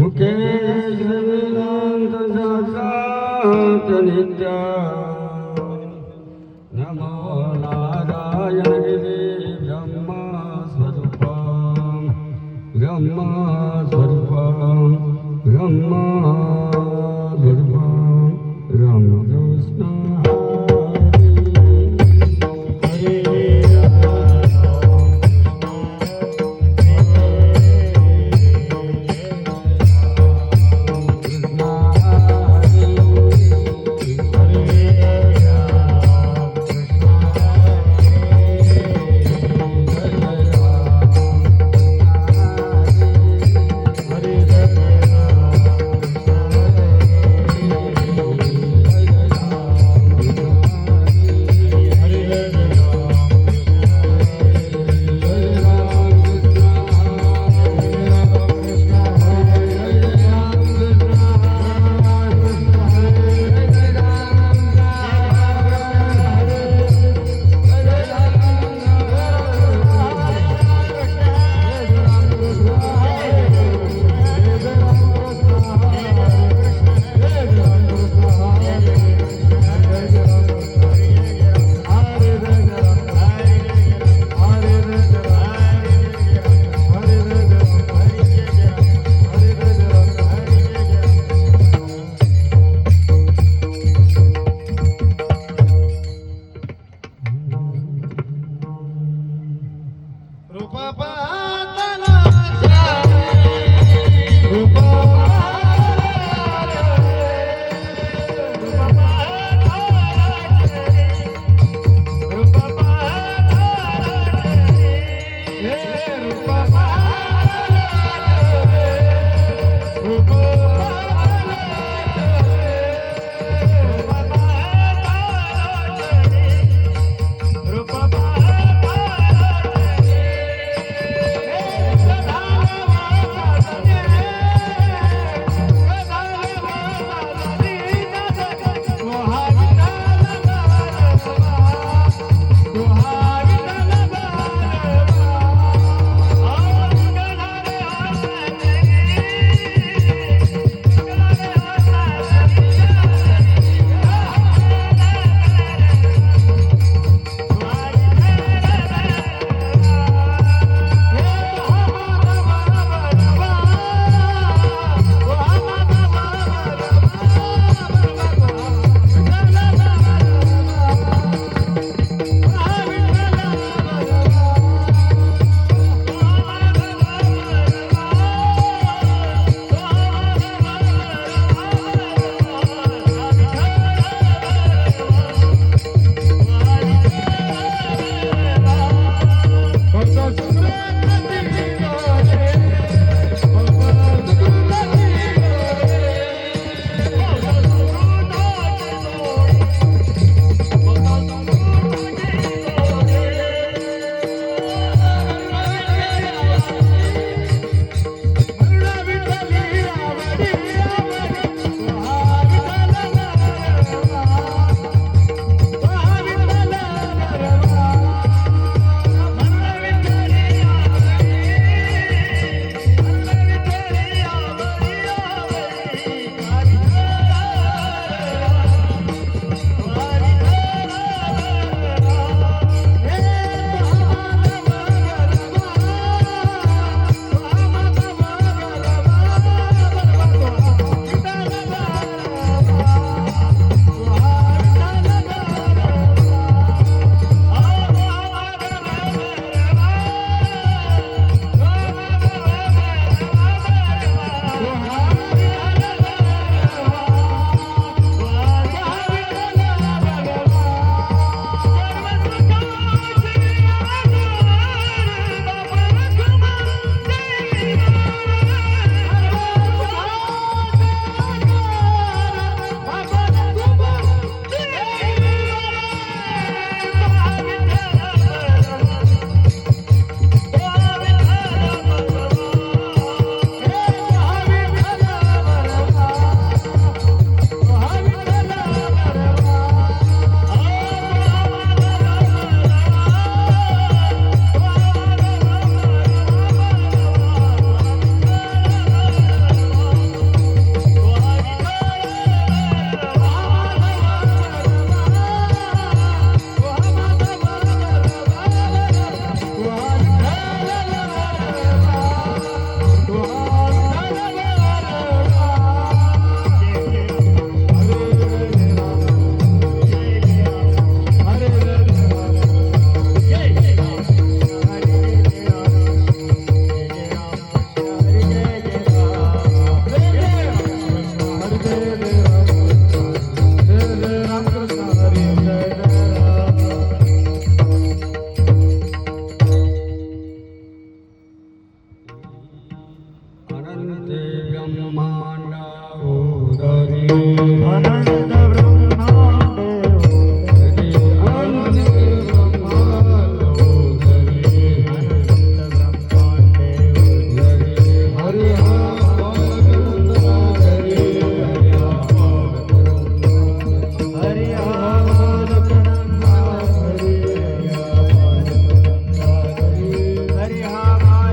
मुकेश वेदांत साक्षात नित्या नमो नारायण गिरी ब्रह्मा स्वरूपम रामकृष्ण ब्रह्मांडा उदरी अनंत ब्रह्मांडे हरी अनंत ब्रह्मांड उदरी अनंत ब्रह्मांडे हरि हरि आमालकनंदा हरि हरि आमालकनंदा हरि हरि आमालकनंदा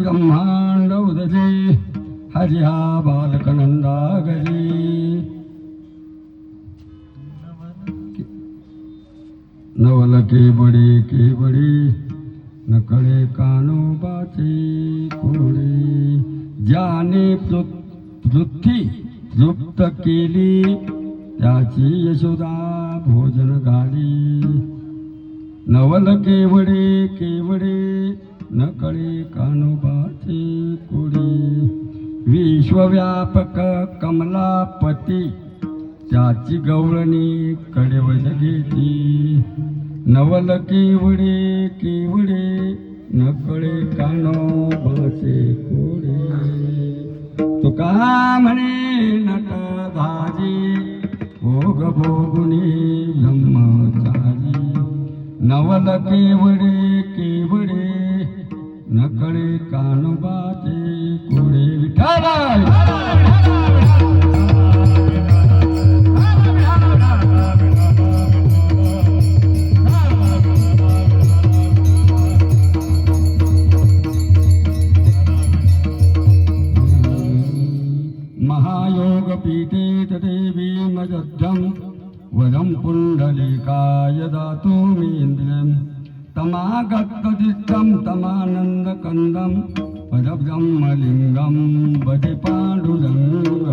ब्रह्मांड उदजे हरी हा बालकनंदा गरी नवल केवडी नकळे कानोबाचे कोडे ज्याने पृथ्वी तृप्त केली त्याची यशोदा भोजन घाली नवल केवडे नकळे कानोबाचे कोडे विश्वव्यापक कमलापती त्याची गवळणी कडेवज घेती नवल केवडे नकळे कानोबाचे कोडे तुका म्हणे नट धाजी भोग भोगुनी ब्रह्मचारी नवल केवडे नकळे कानोबाचे कोडे विठाला महायोगपीठे देवी मजद्धं वरं पुण्डलीकाय दातुमीन्द्रियं तमागतदिष्टं तमानन्दकन्दं परब्रह्मलिङ्गं भजे पाण्डुरङ्ग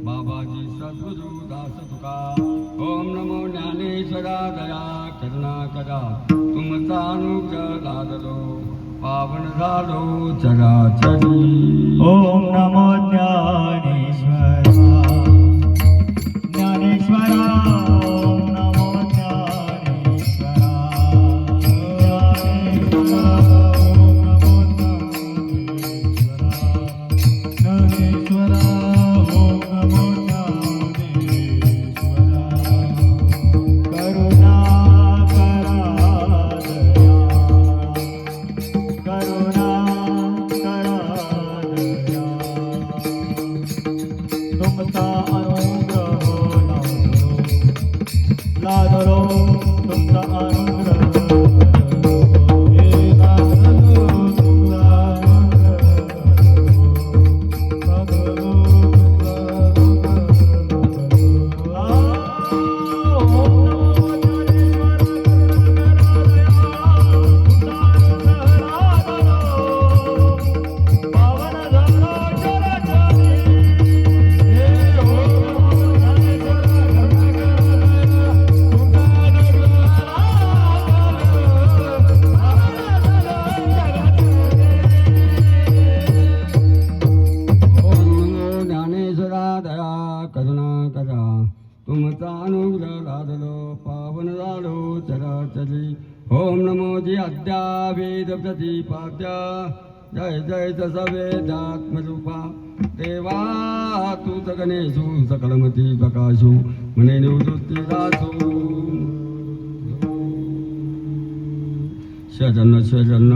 बाबाजी सद्गुरु दास तुका ओम नमो ज्ञानेश्वरा दया करुणा करा तुमचा अनुग्रह लादलो पावन झालो चराचरी ओम नमो ज्ञानेश्वरा ज्ञानेश्वरा ओम नमो ज्ञानेश्वरा ज्ञानेश्वरा ज्ञानेश्वरा ओम नमो ज्ञानेश्वरा करुणा करा दया करुणा करा दया करुणा करा तुमचा अनुग्रह लादलो पावन झालो चराचरी ओम नमो जी अद्या वेद प्रतिपाद्या जय जय सवेदात्मरूपा देवा तू गणेशु सकलमती प्रकाशु मने निवृत्ती दासु शरण शरण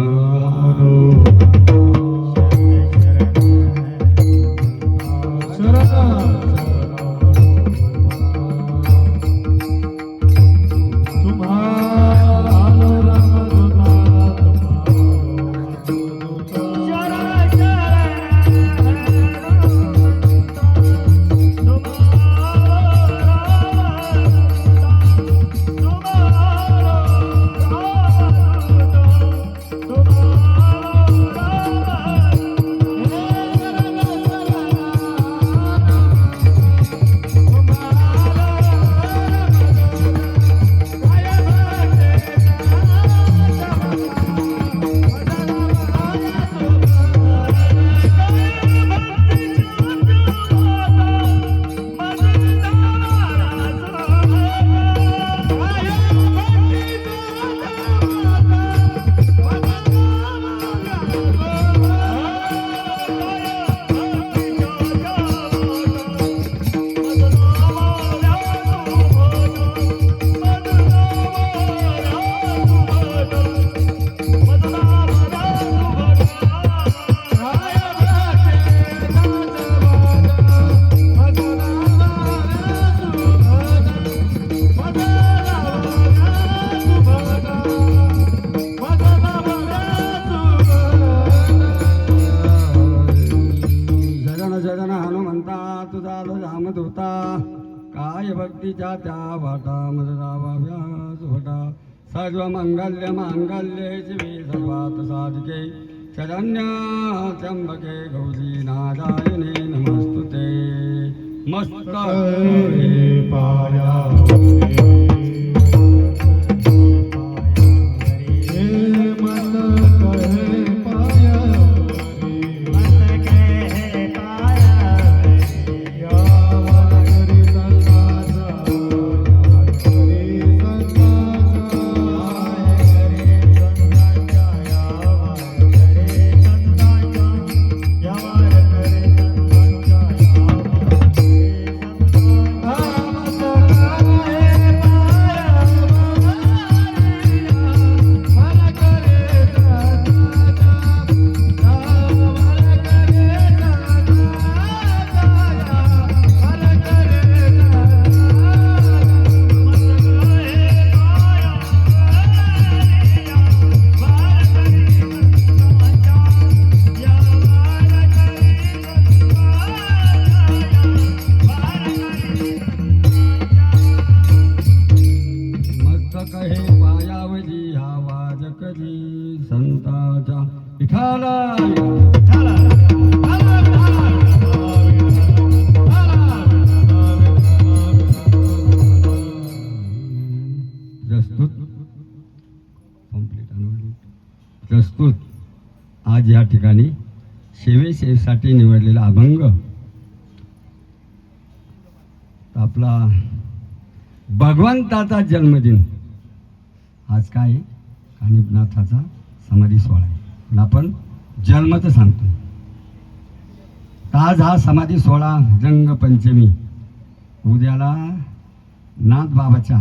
भक्तीच्या त्या वाटा मदराव्यास वटा सर्व मंगल्य मांगल्ये शिवे सर्वात साधिके शरण्य त्र्यंबके गौरी नारायणे नमस्तुते मस्त संताचा विठाला प्रस्तुत आज या ठिकाणी सेवेसाठी निवडलेला अभंग आपला भगवंताचा जन्मदिन आज काय कानिपनाथाचा समाधी सोहळा आहे पण आपण जन्मच सांगतो आज हा समाधी सोहळा रंगपंचमी उद्याला नाथ बाबाच्या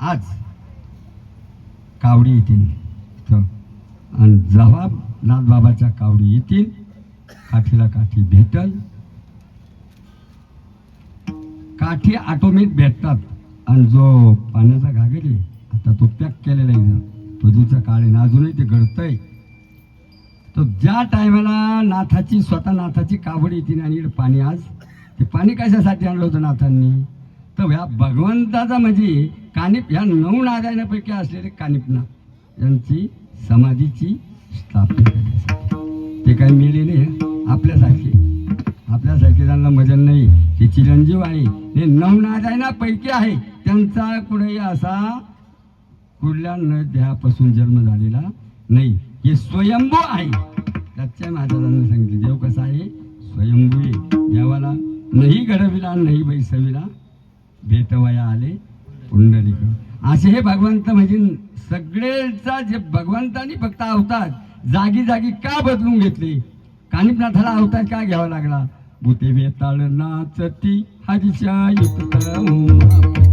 आज कावडी येतील इथं आणि जेव्हा नाथ बाबाच्या कावडी येतील काठीला काठी भेटल काठी ऑटोमॅटिक भेटतात आणि जो पाण्याचा घागर आहे आता तो पॅक केलेला आहे तुझीचं काळे अजूनही ते घडतंय तो ज्या टायमाला नाथाची स्वतः नाथाची कावड येते आणि पाणी आज ते पाणी कशासाठी आणलं होतं नाथांनी तर ह्या भगवंताचा म्हणजे कानिप ह्या 9 नारायणापैकी असलेले कानिपनाथ यांची समाधीची स्थापना करण्यासाठी ते काही मिळेले आपल्यासारखे त्यांना मजल नाही ते चिरंजीव आहे हे 9 नारायणापैकी आहे त्यांचा कुठेही असा कुठल्या न देहापासून जन्म झालेला नाही हे स्वयंभू आहे त्याच्या महाराजांनी सांगितले देव कसा आहे स्वयंभू आहे देवाला नाही घडविला नाही बैसविला भेटवया आले पुंडलिक. असे हे भगवंत म्हणजे सगळेचा जे भगवंतानी फक्त अवतार जागी जागी का बदलून घेतले. कानिपनाथाला अवतार का घ्यावा लागला. भूते बेताळ नाचती हरीच्या युक्त उमापती.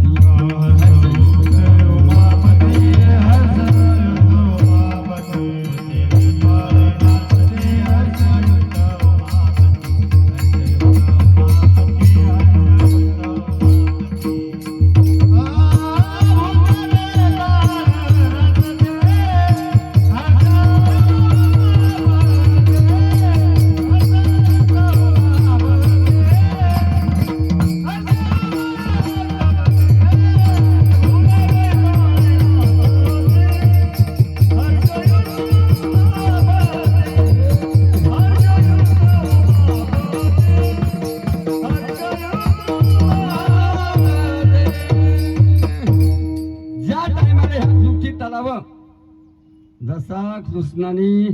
जसा कृष्णाने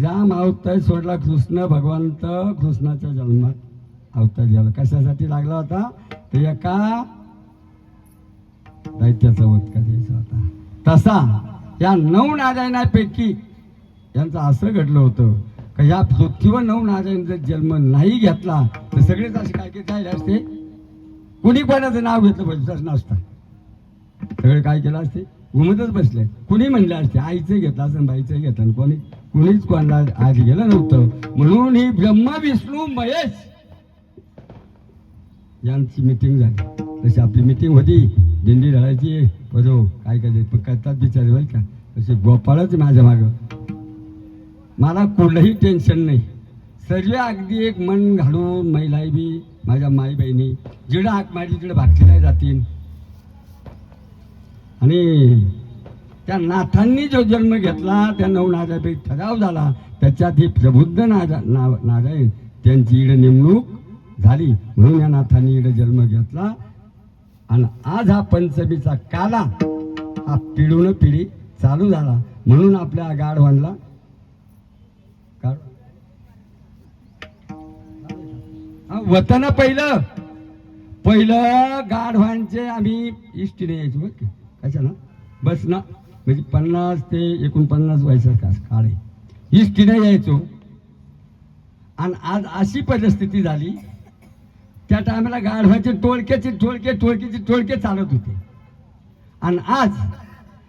राम अवतार सोडला. कृष्ण भगवंत कृष्णाच्या जन्मात अवतार झाला. कशासाठी लागला होता. ते एका दैत्याचा वध करायचा होता. तसा या 9 नारायणापैकी यांचं असं घडलं होतं का या पृथ्वीवर 9 नारायण जर जन्म नाही घेतला तर सगळेच असे काय काय असते. कुणी कोणाचं नाव घेतलं पाहिजे नसतं. सगळे काय केलं असते घुमतच बसले. कुणी म्हणले असते आईचं घेतलं असं बाईचं घेतलं. कुणीच कोणाला आज गेलं नव्हतं. म्हणून ही ब्रह्मा विष्णू महेश यांची मिटिंग झाली. तशी आपली मिटिंग होती. दिंडी ढळायची बरो काय करायचं करतात बिचारे बरं का. तसे गोपाळच माझ्या मागं. मला कुठलंही टेन्शन नाही. सर्व अगदी एक मन घालून महिला बी माझ्या माई बहिणी जिकडं हाक मारी तिकडे भाकरीला जातील. आणि त्या नाथांनी जो जन्म घेतला त्या 9 नारायणापैकी ठराव झाला. त्याच्यात ही प्रबुद्ध नारायण त्यांची इकडे नेमणूक झाली. म्हणून या नाथांनी इकडे जन्म घेतला. आणि आज हा पंचमीचा काला हा पिढून पिढी चालू झाला. म्हणून आपल्या गाढवांना वतन पहिलं गाढवांचे आम्ही इष्टीने यायचो बरं का. कशाला बस ना म्हणजे 50 ते 49 वयाचा काळ आहे. इष्टीने यायचो. आणि आज अशी परिस्थिती झाली. त्या टायमाला गाढवाचे टोळके चालत होते. आणि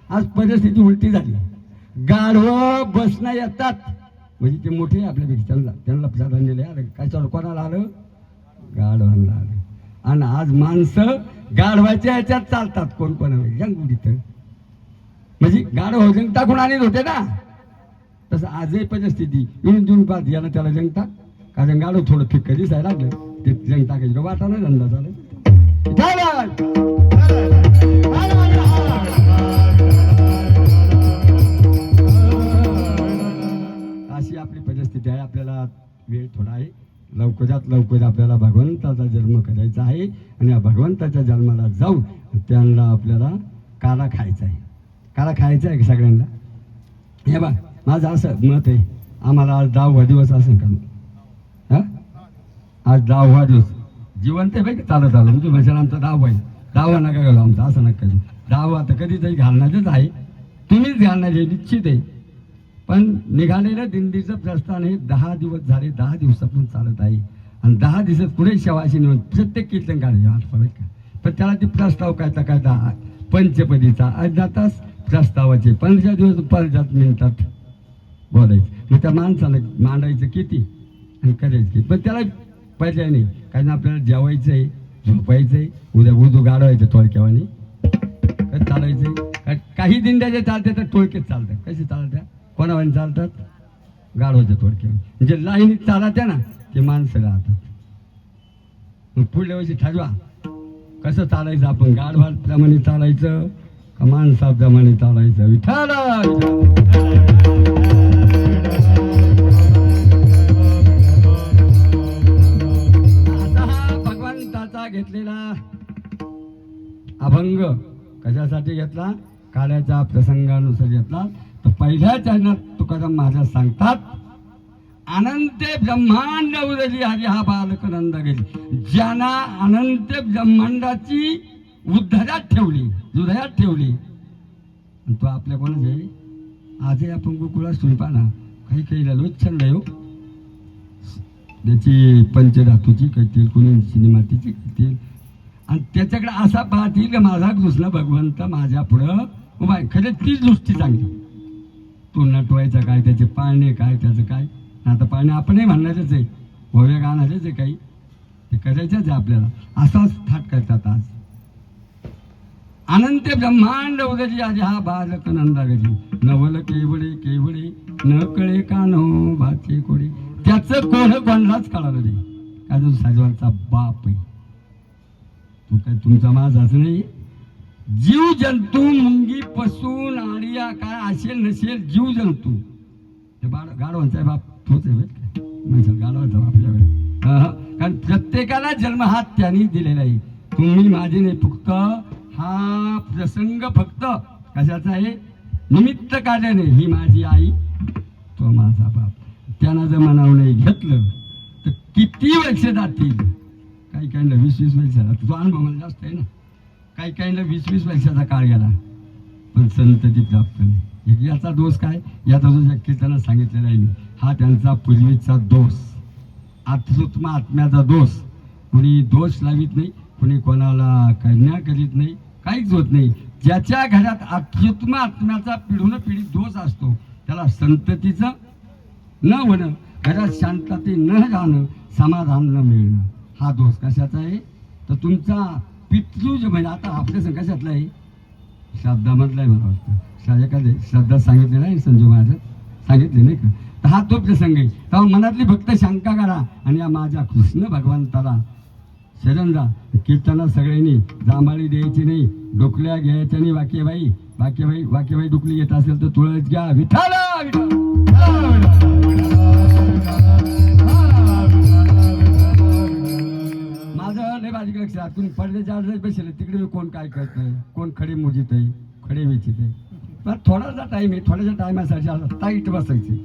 आज परिस्थिती उलटी झाली. गाढवं बसणं येतात म्हणजे ते मोठे आपल्यापेक्षा त्यांना प्राधान्य दिले. कशाला कोणाला आलं गाढवांना आलं. आणि आज माणसं गाढवाच्या ह्याच्यात चालतात. कोण जंग तिथं म्हणजे गाढव जंग टाकून आणत होते ना. तसं आजही परिस्थिती येऊन पाहत याला त्याला जंग टाक. कारण गाढव थोडं फिक्क दिसायला लागलं ते जंग टाकायचं वाटा नाही धंदा चालत. अशी आपली परिस्थिती आहे. आपल्याला वेळ थोडा आहे. लवकरात लवकर आपल्याला भगवंताचा जन्म करायचा आहे. आणि या भगवंताच्या जन्माला जाऊन त्यांना आपल्याला काला खायचा आहे. काला खायचा आहे सगळ्यांना. हे बा माझं असं मत आहे. आम्हाला आज 10वा दिवस असेल का हां आज 10वा दिवस जिवंत आहे बाई चालत आलो. म्हणजे म्हणजे आमचा 10वा आहे. 10वा नका घालू आमचा असं नका करू. 10वा तर कधीतरी घालण्याचंच आहे. तुम्हीच घालण्याचे निश्चित आहे. पण निघालेलं दिंडीचं प्रस्थान हे 10 दिवस झाले. 10 दिवसातून चालत आहे. आणि 10 दिवसात पुढे शेवाशी निवड प्रत्येक कीर्तन काढायचे आठवडे का. पण त्याला ती प्रस्ताव काय पंचपदीचा अर्धा तास प्रस्तावाचे 15 दिवस 50 मिनिटात बोलायचं. मग त्या माणसाला मांडायचं किती आणि करायचं किती. पण त्याला पर्याय नाही. कारण आपल्याला जेवायचं आहे झोपायचं आहे. उद्या गाडवायचं थोडक्यावानी चालायचं. काही दिंड्याचे चालते तर टोळकेच चालतात. कसे चालत्या कोणावानी चालतात गाडवाच्या थोडक्यावर. म्हणजे लाईनीत चालत्या ना ते माणसं राहतात. मग पुढल्या वर्षी ठरवा कसं चालायचं. आपण गाढवाप्रमाणे चालायचं का माणसाप्रमाणे चालायचं. विठ्ठल आता हा भगवंताचा घेतलेला अभंग कशासाठी घेतला. काळाच्या प्रसंगानुसार घेतला. तर पहिल्या चरणात तुकाराम महाराज सांगतात अनंत ब्रह्मांड उरली हरी हा बालक नंद गेली. ज्यांना अनंत ब्रह्मांडाची हृदयात ठेवली आणि तो आपल्या कोणाच आहे. आजही आपण गोकुळात सुनपा ना काही काही लोच छंद आहे हो. त्याची पंचधातूची कळतील, कोणी सिनेमातीची कळतील आणि त्याच्याकडे असा पाहतील की माझा कृष्ण भगवंत माझ्या पुढं उभा आहे. खरं तीच दृष्टी चांगली. तो नटवायचा काय, त्याचे पाळणे काय, त्याचं काय. आता पाळणे आपणही म्हणणारच आहे, भव्य गाणारच आहे, काही ते करायचंच आहे आपल्याला. असाच थाट करतात आज. अनंत ब्रह्मांड उदरी आजी हा बालक नंदा गजी. नवल केवळे केवळे न कळे कानो भाचे कोडे. त्याचं कोण कोणालाच कळालं नाही. काय तो साजवाचा बाप आहे. तू काय तुमचा माझाच नाही. जीव जंतू मुंगी पसून आडिया काय असेल नसेल जीव जंतू. ते गाढवांचा बाप तोच आहे काय म्हणजे गाढवाचा बाप आपल्याकडे. कारण प्रत्येकाला जन्म हा त्यांनी दिलेला आहे. तुम्ही माझे नाही. फक्त हा प्रसंग फक्त कशाचा आहे, निमित्त कार्याने. ही माझी आई, तो माझा बाप. त्यानं जर मनावर नाही घेतलं तर किती वर्ष जातील. काही काहींना 20-20 वर्ष झाला. तुझा अनुभव मला जास्त आहे ना. काही काहींना 20-20 वर्षाचा काळ गेला पण संतती प्राप्त नाही. याचा दोष काय, याचा दोष कीर्तनात सांगितलेला आहे मी. हा त्यांचा पूर्वीचा दोष, आत्मसूत्म आत्म्याचा दोष. कुणी दोष लावित नाही, कुणी कोणाला कन्या करीत नाही, काहीच होत नाही. ज्याच्या घरात अत्युत्म आत्म्याचा पिढून पिढी दोष असतो त्याला संततीचं न होणं, घरात शांतते न राहणं, समाधान न मिळणं, हा दोष कशाचा आहे. तर तुमचा पितृज म्हणजे आता आपल्या संग कशातला आहे, श्राद्धामधला आहे. मला वाटतं एखादे श्रद्धा सांगितलेला आहे संजू महाराज सांगितले नाही का. तर हा तो प्रसंग आहे. तेव्हा मनातली फक्त शंका करा आणि या माझ्या कृष्ण भगवंताला शरण जा. कीर्तनात सगळ्यांनी जांभाळी द्यायची नाही, डोकल्या घ्यायच्या नाही. वाक्यबाई डुकली घेत असेल तर तुळस घ्या. विठाला माझं लय बाजीक लक्षात. तुम्ही पडद्याच्या आड बसले तिकडे मी कोण काय करत आहे, कोण खडे मोजित आहे, खडे वेचित आहे. पण थोडासा टाईम आहे, थोड्याशा टायमासाठी असं टाईट बसायचे.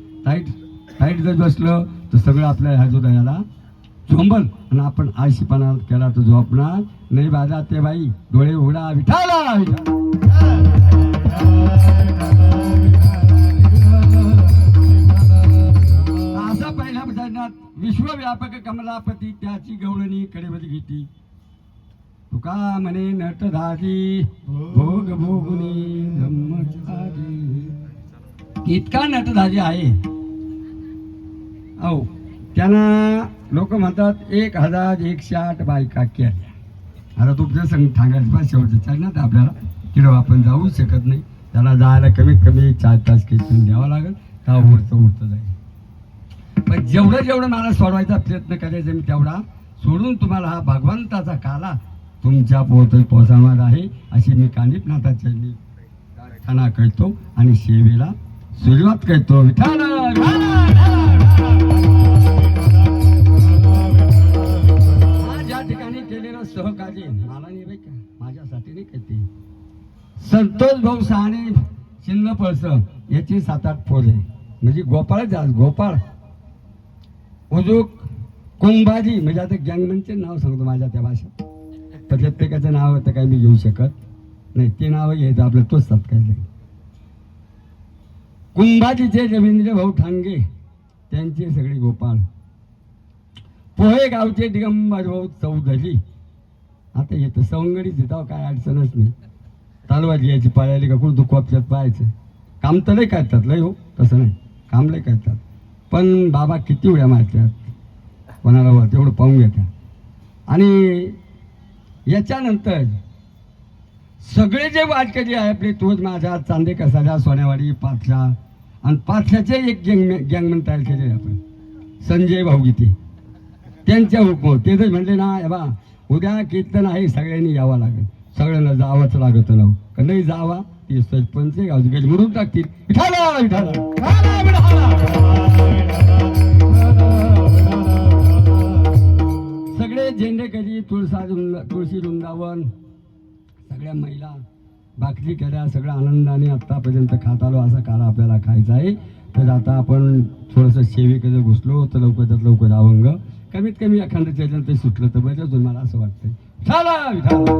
टाईट जर बसलं तर सगळं आपल्या ह्या जो दयाला झोंबल आणि आपण आळशीपणा केला तर झोपणार नाही. बाजा ते बाई डोळे उघडा. विठाला असा पहिला भजनात विश्वव्यापक कमलापती त्याची गवळणी कडेवरी घेती. तुका म्हणे नटधारी भोग भोगुनी ब्रह्मचारी. इतका नटधारी आहे अहो. त्यांना लोक म्हणतात 1108 बायका केल्या. आता तुमच्या संग सांगायचं बा शेवटचं चढणार आपल्याला तिकडं आपण जाऊ शकत नाही. त्याला जायला कमीत कमी 4 तास कीर्तन द्यावं लागेल. का उडतं जाईल. पण जेवढं मला सोडवायचा प्रयत्न करायचा मी तेवढा सोडून तुम्हाला हा भगवंताचा काला तुमच्या पोहोचवणार आहे अशी मी कानिपनाथाच्या मी प्रार्थना करतो आणि सेवेला सुरुवात करतो. ज्या ठिकाणी केलेलं सहकार्य मला नाही बाई का, माझ्यासाठी नाही करते. संतोष भाऊ सहाने शिंद पळस याची 7-8 पोरे म्हणजे गोपाळच आज गोपाळ उजूक कुंभाजी म्हणजे आता गँगमनचे नाव सांगतो माझ्या त्या भाषेत. तर प्रत्येकाचं नाव तर काही मी घेऊ शकत नाही. ते नाव घ्यायचं आपलं तोच सत्कार. कुंभाजीचे रवींद्र भाऊ ठांगे त्यांचे सगळे गोपाळ. पोहे गावचे दिगंबर भाऊ चौधरी. आता येतं सवंगडीच येतं काय अडचणच नाही. तलवार घ्यायची पाळायली का कुठं कोपऱ्यात पाहायचं. काम तर लय करतात लय हो, तसं नाही काम लय करतात. पण बाबा किती उड्या मारतात कोणाला वर तेवढं पाहून घेतात. आणि याच्यानंतर सगळे जे वाटकरी आहे आपले तोच माझ्या चांदे कसाजा सोन्यावाडी पाथरा आणि पाथऱ्याचे एक गँगमन तयार केले आपण संजय भाऊ गीते त्यांच्या हुकम. ते जर म्हणले ना बा उद्या कीर्तन आहे सगळ्यांनी यावं लागेल, सगळ्यांना जावंच लागत ना का नाही जावा ते सरपंच गावची म्हणून टाकतील. सगळे झेंडेकरी तुळशी वृंदावन सगळ्या महिला भाकरी केल्या सगळ्या आनंदाने आत्तापर्यंत खात आलो. असा काळ आपल्याला खायचा आहे. तर आता आपण थोडंसं सेवेकडे घुसलो तर लवकरात लवकर अभंग कमीत कमी एखादं त्याच्यानं ते सुटलं तर बरं होईल मला असं वाटतंय. चला विठाला.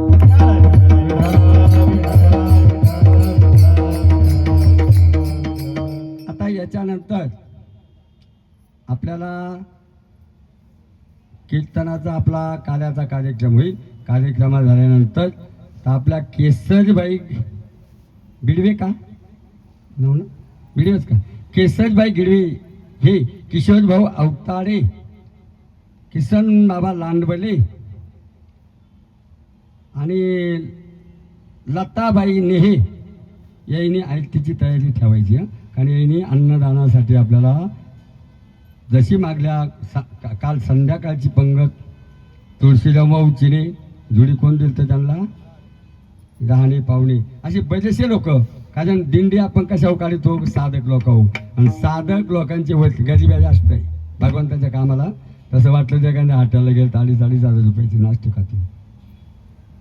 आता याच्यानंतर आपल्याला कीर्तनाचा आपला काल्याचा कार्यक्रम होईल. कार्यक्रम झाल्यानंतर तर आपल्या केसरबाई बिडवे का नव ना बिडवेच का केसरबाई गिडवे हे किशोर भाऊ अवताडे किसन बाबा लांडबले आणि लताबाई नेहे यांनी आयतीची तयारी ठेवायची हं. कारण यांनी अन्नदानासाठी आपल्याला जशी मागल्या काल संध्याकाळची पंगत तुळशीराम चिने जुडी कोण दिलं तर त्यांना गहाणे पाहुणे असे बरेचसे लोक कारण दिंडी आपण कशावर काढतो साधक लोक हो आणि साधक लोकांची गरिबी जास्त आहे भगवंताच्या कामाला. तसं वाटलं जगाने हॉटेलला गेलं 2,500 रुपयाची नाश्ते खाते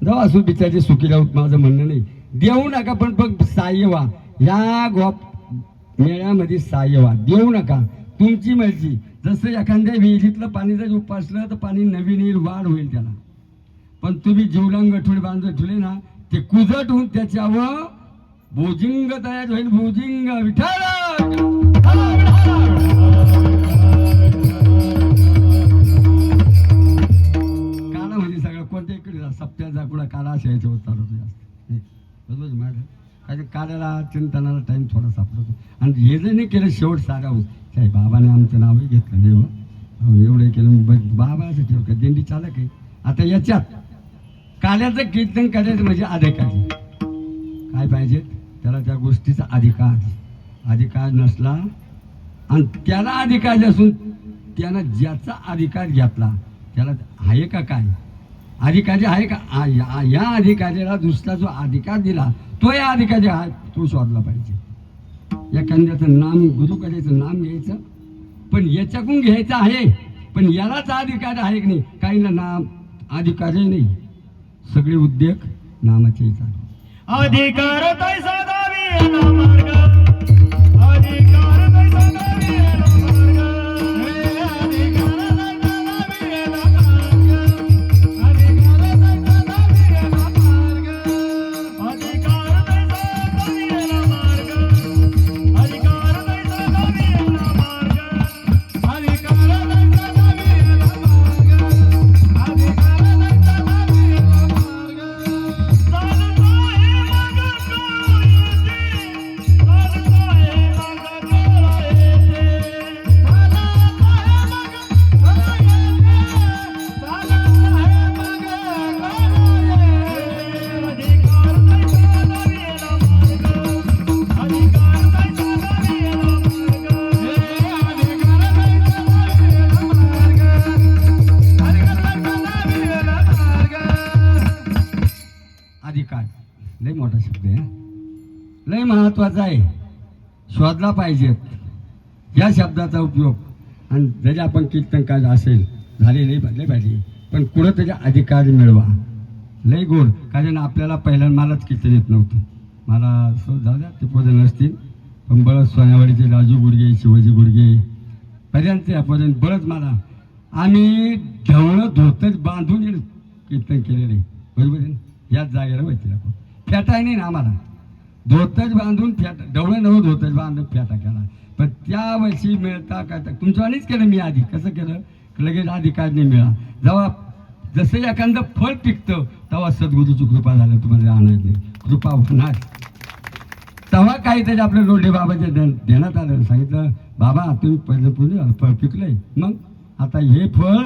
जाऊ असू बिचारी सुखी राहूत माझं म्हणणं नाही. देऊ नका पण सहाय्य व्हा या मेळ्यामध्ये सहाय्य व्हा. देऊ नका तुमची मर्जी. जसं एखाद्या विहिरीतलं पाणी जर उपासलं तर पाणी नवीन येईल वाढ होईल त्याला. पण तुम्ही जीवलांग गठोडे बांधून ठेवले ना ते कुजट होऊन त्याच्यावर भोजिंग तयार होईल. भोजिंग काला म्हणजे सगळं कोणत्या इकडे सप्त्याचा कुठला काला असायचं होत चालू जास्त बरोबर माझं काही काल्याला चिंतनाला टाईम थोडा सापडतो. आणि हे जर नाही केलं शेवट सारा होत साहेब बाबाने आमचं नावही घेतलं देव एवढं केलं बाबा असं ठेव का दिंडी चालक आहे. आता याच्यात काल्याचं कीर्तन करायचं म्हणजे अधिकारी काय पाहिजे त्याला त्या गोष्टीचा अधिकार नसला आणि त्याला अधिकार असून त्यानं ज्याचा अधिकार घेतला त्याला आहे का काय अधिकारी आहे का या अधिकाऱ्याला दुसरा जो अधिकार दिला तो या अधिकारी आहे तो शोधला पाहिजे. एखाद्याचं नाम गुरु करायचं नाम घ्यायचं पण याच्याकडून घ्यायचं आहे पण यालाच अधिकार आहे की नाही. काहींना नाम अधिकारही नाही सगळे उद्योग नामाचे चालू अधिकार तैसा दावी ना मार्ग अधिकार तैसा दावी ना मार्ग अधिकार तैसा दावी ना मार्ग अधिकार तैसा दावी ना मार्ग अधिकार तैसा दावी ना मार्ग अधिकार तैसा दावी ना मार्ग अधिकार तैसा दावी ना मार्ग अधिकार तैसा दावी ना अधिकार लय मोठा शब्द आहे लय महत्वाचा आहे शोधला पाहिजेत या शब्दाचा उपयोग. आणि जरी आपण कीर्तन काय असेल झाले लय पाहिजे पण कुठं त्याचा अधिकार मिळवा लय गोड. कारण आपल्याला पहिल्यांदा मलाच कीर्तन येत नव्हतं मला जाऊ द्या ते पोजन नसतील पण बळच सोन्यावाडीचे राजू गुडगे शिवाजी गुडगे पर्यंत यापर्यंत बळच मला आम्ही ढवळं धोतच बांधून कीर्तन केलेलं आहे बरोबर आहे. याच जागेला व्हायची आपण फेटाय नाही ना आम्हाला धोतच बांधून फेटा ढवळं नवं धोतच बांधून फेटा केला. पण त्या वर्षी मिळता काय तुमच्यावानीच केलं मी आधी कसं केलं लगेच अधिकार नाही मिळा. जेव्हा जसं एखादं फळ पिकतं तेव्हा सद्गुरूची कृपा झाली तुम्हाला आणायची नाही कृपा होणार. तेव्हा काहीतरी आपलं लोढे बाबाच्या देण्यात आलं सांगितलं बाबा तुम्ही पहिलं पूर्ण फळ पिकलंय मग आता हे फळ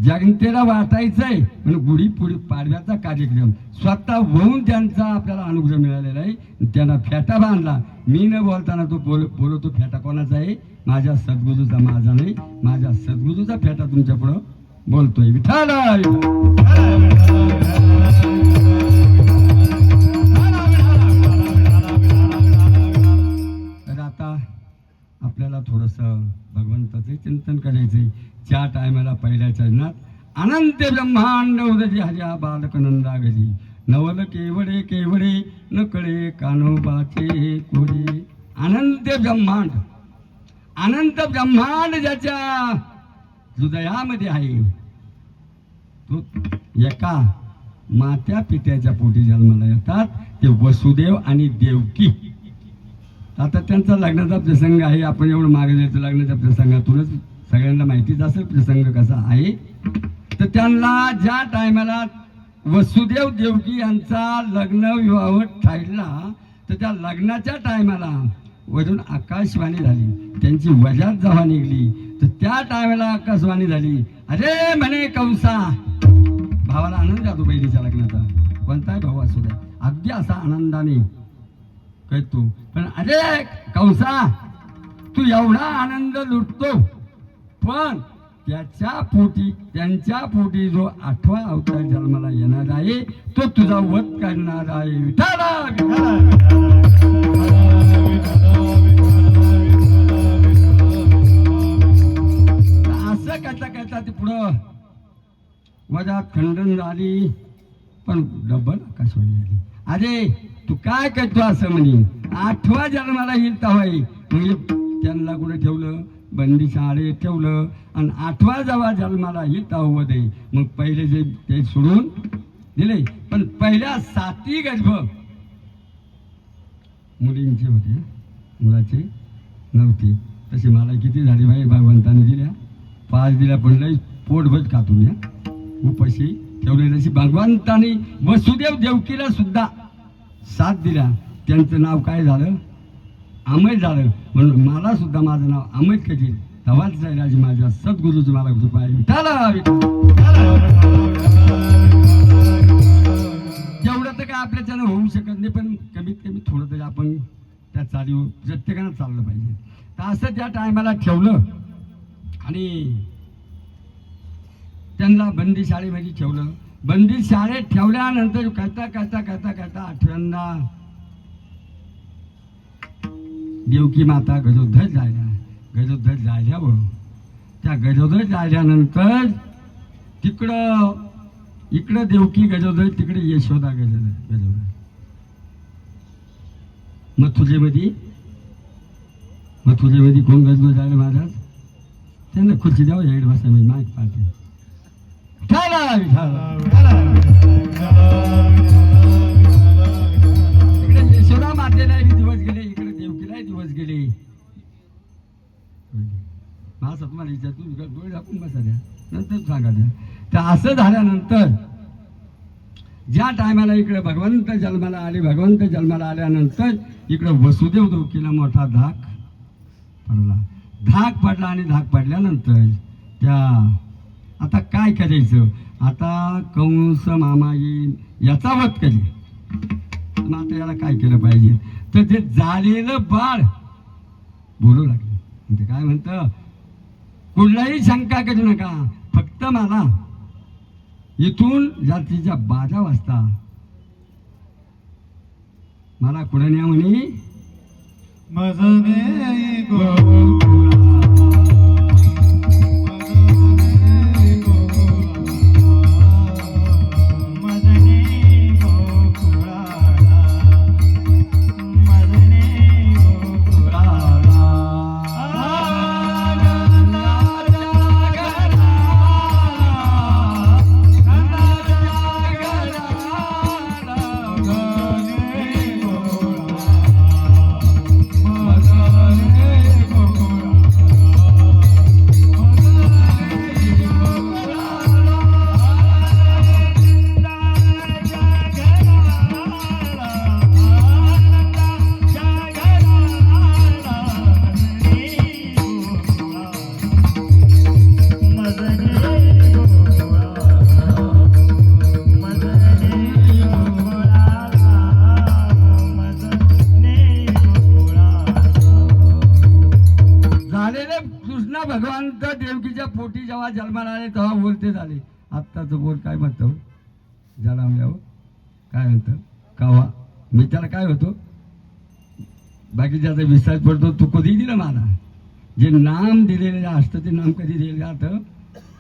जनतेला वाटायचंय म्हणजे गुढी पुढी पाडव्याचा कार्यक्रम स्वतः होऊन त्यांचा आपल्याला अनुग्रह मिळालेला आहे. त्यांना फेटा बांधला मी न बोलताना तो बोलतो फेटा कोणाचा आहे माझ्या सद्गुरूचा माझा नाही माझ्या सद्गुरूचा फेटा तुमच्या पुढं बोलतोय विठाला. तर आता आपल्याला थोडंसं भगवंताचे चिंतन करायचंय. ज्या टायमाला पहिल्या चरणात अनंत ब्रह्मांड उदरी हजा बालक नंदा गजी नवल केवडे केवडे न कळे कानोबाचे कोडे. अनंत ब्रह्मांड अनंत ब्रह्मांड ज्याच्या हृदयामध्ये आहे तो एका मात्या पित्याच्या पोटी जन्माला येतात ते वसुदेव आणि देवकी. आता त्यांचा लग्नाचा प्रसंग आहे. आपण एवढं मागे जायचं लग्नाच्या प्रसंगातूनच सगळ्यांना माहितीच असेल प्रसंग कसा आहे. तर त्यांना ज्या टायमाला वसुदेव देवकी यांचा लग्न विवाह ठरला तर त्या लग्नाच्या टायमाला वरून आकाशवाणी झाली. त्यांची वजात जेव्हा निघली तर त्या टायमाला आकाशवाणी झाली. अरे म्हणे कंसा, भावाला आनंद जातो बहिणीच्या लग्नाचा, कोणताही भाऊ असू द्या, अगदी असा आनंदाने कळतो. पण अरे कंसा, तू एवढा आनंद लुटतो पण त्यांच्या पोटी जो 8वा अवतार जन्माला येणार आहे तो तुझा वध करणार आहे. विठाला असं करता करता ते पुढं वजात खंडन झाली. पण डबल आकाशवाणी झाली. अरे तू काय करतो असं म्हणे. 8वा जन्माला येईल तवाई म्हणजे त्यांना कुठे ठेवलं, बंदी शाळेत ठेवलं. आणि 8वा जेव्हा जन्माला येईल तेव्हा दे मग पहिले जे ते सोडून दिले. पण पहिल्या 7 गर्भ मुलींचे होते, मुलाचे नव्हते. तसे मला किती झाले बाई भगवंताने दिल्या, 5 दिल्या. पण लई पोटभर खातून या उपाशी ठेवले. जशी भगवंताने वसुदेव देवकीला सुद्धा 7 दिल्या. त्यांचं नाव काय झालं, अमय झालं. म्हणून मला सुद्धा माझं नाव अमय कधी तवाच जाईल अशी माझ्या सद्गुरूची मला कृपा आहे. जेवढं तर काय आपल्याच्यानं होऊ शकत नाही पण कमीत कमी थोडं तरी आपण त्या चालीवर प्रत्येकानं चाललं पाहिजे. तर असं त्या टायमाला ठेवलं आणि त्यांना बंदी शाळेमध्ये ठेवलं. बंदी शाळेत ठेवल्यानंतर करता करता करता करता 8व्यांदा देवकी माता गजोधर झाल्या. गजोधर झाल्यावर त्या गजोधर झाल्यानंतर इकडं देवकी गजोधर, तिकडे यशोदा गजोधर. मथुरेमध्ये कोण गजोधर झाले महाराज, त्यांना खुर्ची द्यावं हेड भाषा मी माहीत पाहते. इकडे यशोदा मातेलाही दिवस गेले, इकडे देवकीलाही दिवस गेले. माझा तुम्हाला विचारतो, डोळे झाकून बसा द्या, नंतर सांगा द्या. तर असं झाल्यानंतर ज्या टायमाला इकडे भगवंत जन्माला आल्यानंतर इकडे वसुदेव देवकीला मोठा धाक पडला. आणि धाक पडल्यानंतर त्या आता काय करायचं, आता कंस मामा येईल याचा वध करेल. मग आता याला काय केलं पाहिजे, तर ते झालेलं बाळ बोलू लागले. म्हणजे काय म्हणतं, कुठलाही शंका करू नका, फक्त मला इथून रात्रीच्या 12 वाजता मला कुठं न्या म्हणे. मजने भगवंत देवकीच्या पोटी जेव्हा जन्माला आले तेव्हा बोलते झाले. आत्ताचं बोल काय म्हणतो, जन्मल्यावर काय म्हणतं कावा, मी त्याला काय होतो बाकीच्याचा विश्वास पडतो. तू कधी दिलं मला जे नाम दिलेलं असतं ते नाम कधी दिलं जातं,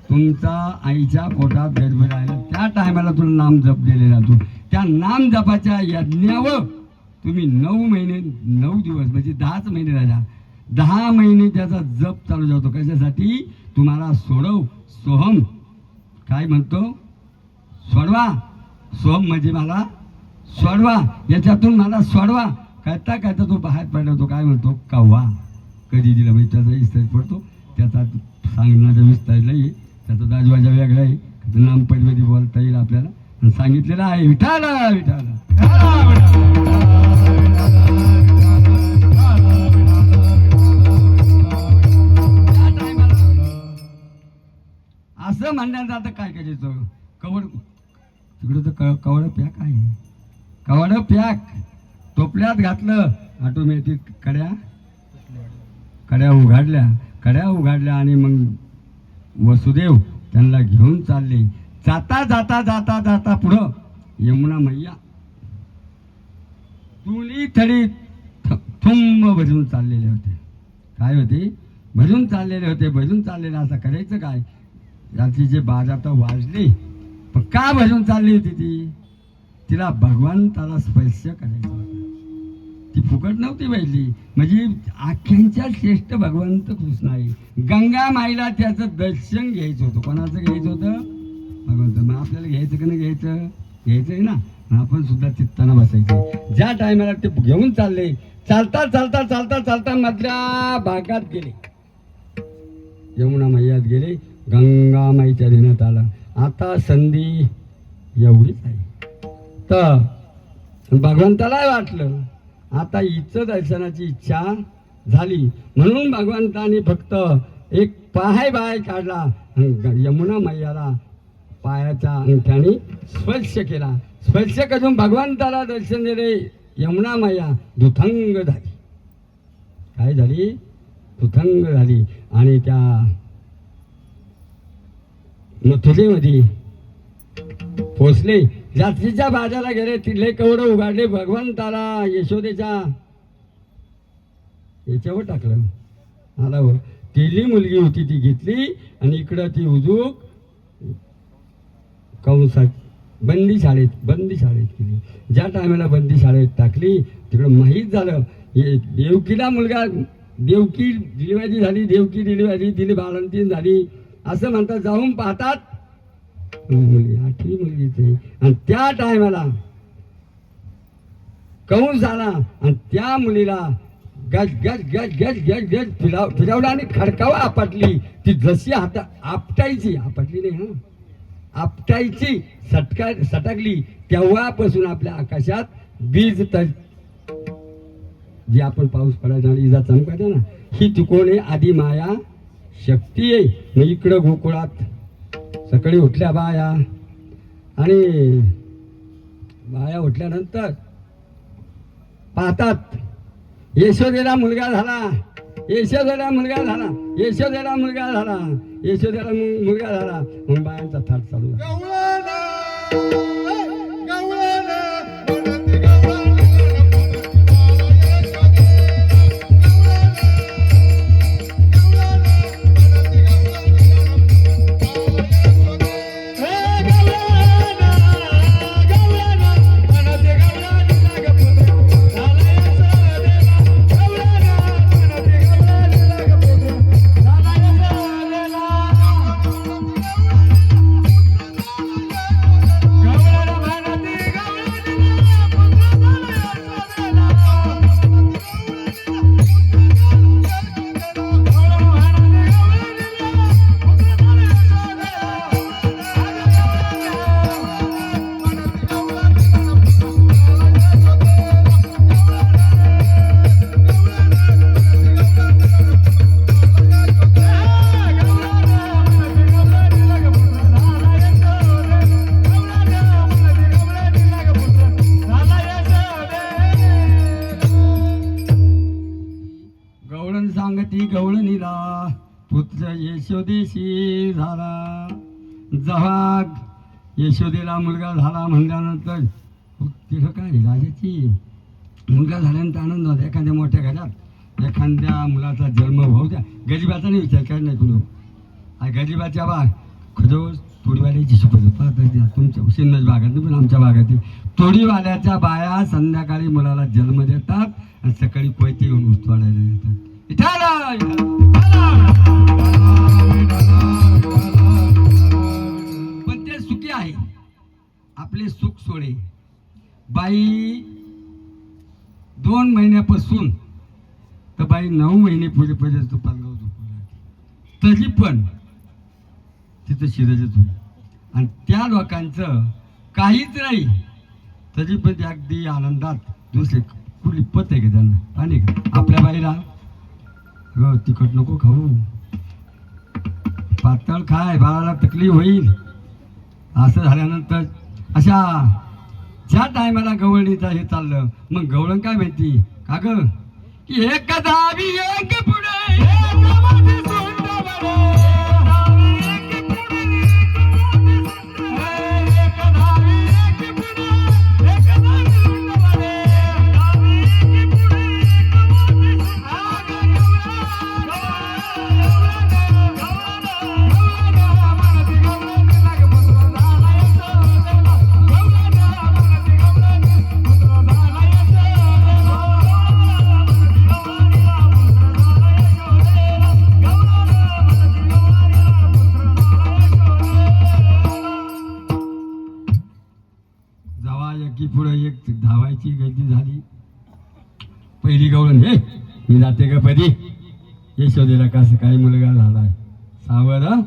तुमचा आईच्या पोटात गर्भ राहिलं त्या टायमाला तुला नाम जप दिलेला जातो. त्या नाम जपाच्या यज्ञावर तुम्ही 9 महिने 9 दिवस म्हणजे 10च महिने राहिला, 10 महिने त्याचा जप चालू जातो. कशासाठी? तुम्हाला सोडव. सोहम काय म्हणतो? सोडवा. सोहम म्हणजे मला सोडवा, याच्यातून मला सोडवा. कळता कळता तो बाहेर पडला. तो काय म्हणतो? कव्वा. कधी दिला म्हणजे त्याचा विस्तार पडतो. त्याचा सांगण्याचा विस्तार नाही, त्याचा दाजवाजा वेगळा आहे. नामपदमध्ये बोलता येईल आपल्याला. आणि सांगितलेलं आहे विठाला विठाला. असं म्हणण्यात जातं. काय करायचं? कवड तिकडं तर कवड पॅक आहे. कवड पॅक टोपल्यात घातलं. ऑटोमॅटिक कड्या उघाडल्या आणि मग वसुदेव त्यांना घेऊन चालले. जाता जाता जाता जाता पुढं यमुना मैया तुली थडी थुंब भजून चाललेले होते. काय होते? भजून चाललेले होते. भजून चाललेले. असं करायचं काय? याची जे बाजात वाजली, पण का भजून चालली होती ती? तिला भगवंताला स्पर्श करायचा होता. ती फुकट नव्हती वाजली. म्हणजे आख्यांच्या श्रेष्ठ भगवंत कृष्ण आहे. गंगा माईला त्याचं दर्शन घ्यायचं होतं. कोणाचं घ्यायचं होतं? भगवंत. मग आपल्याला घ्यायचं का नाही घ्यायचं? घ्यायचं आहे ना. आपण सुद्धा चित्तानं बसायचं. ज्या टायमाला ते घेऊन चालले, चालता चालता चालता चालता मधल्या भागात गेले. यमुना मैयात गेले. गंगा माईच्या देण्यात आला. आता संधी एवढीच आहे. तर भगवंताला वाटलं आता हिचं दर्शनाची इच्छा झाली, म्हणून भगवंताने फक्त एक पाय काढला. यमुना मैयाला पायाच्या अंगठ्याने स्पर्श केला. स्पर्श करून भगवंताला दर्शन दिले. यमुना मैया दुथंग झाली. काय झाली? दुथंग झाली. आणि त्या मथुरेमध्ये पोचले. जातीच्या बाजाला गेले. तिथले कवडं उघडले. भगवंताला यशोदेच्या याच्यावर टाकलं. आला हो. तिली मुलगी होती ती घेतली आणि इकडं ती उजूक कंसात बंदी शाळेत केली. ज्या टायमाला बंदी शाळेत टाकली तिकडं माहीत झालं देवकीला मुलगा, देवकी डिलिव्हरी झाली. देवकी डिलिव्हरी दिली, बाळंतीन झाली असं म्हणतात. जाऊन पाहतात मुलगी 8वी मुलगीच आहे. आणि त्या टायमाला कंस आला आणि त्या मुलीला गज गज गज गज गज गज फिरवला आणि खडकावा आपटली. ती जशी आपटायची, आपटली नाही हा, आपटायची सटकली. तेव्हापासून आपल्या आकाशात बीज तर जी आपण पाऊस पडायचा आणि इजा चमकायचा ना, ही त्रिकोणी आधी माया शक्ती आहे. मग इकडं गोकुळात सकाळी उठल्या बाया आणि बाया उठल्यानंतर पाहतात यशोदेला मुलगा झाला. यशोदेला मुलगा झाला. यशोदेला मुलगा झाला. यशोदेला मुलगा झाला. मग बायांचा थाट चालू झाला. गवळणीला पुत्र यशोदेशी झाला. जेव्हा यशोदेला मुलगा झाला म्हणल्यानंतर तिथं काय राजाची मुलगा झाल्यानंतर आनंद होता. एखाद्या मोठ्या घरात एखाद्या मुलाचा जन्म होऊ द्या. गरीबाचा नाही विचार काय नाही तुला. गरीबाच्या बा खजोस तोडीवाल्याची शिकवत पाहता तुमच्या सिन्नज भागात पण आमच्या भागात तोडीवाल्याच्या बाया संध्याकाळी मुलाला जन्म देतात आणि सकाळी कोयते घेऊन ऊस तोडायला देतात. विठाला पण ते सुखी आहे आपले सुख सोडे बाई 2 महिन्यापासून तर बाई 9 महिने पूजेपर्यंत पालगाव झोपू तरी पण तिथं शिरजच होईल आणि त्या लोकांचं काहीच नाही तरी पण ते अगदी आनंदात दुसरे कुठली पत आहे का त्यांना पाणी का आपल्या बाईला ग तिखट नको खाऊ पातळ खाय बाळाला तकलीफ होईल असं झाल्यानंतर अशा ज्या टायमाला गवळणीचा हे चाललं मग गवळण काय माहिती का ग की एक दावी एक पुढे एक मागे सोंड बरे. दावी एक पुढे एक दावी एक पुढे एक मागे सोंड बरे. दावी एक पुढे एक मागे सोंड आग जावा एकी पुढे एक धावायची गर्दी झाली पहिली गवळण हे मी जाते का पदी यशोदेला कसं काही मुलगा झालाय सावध हं?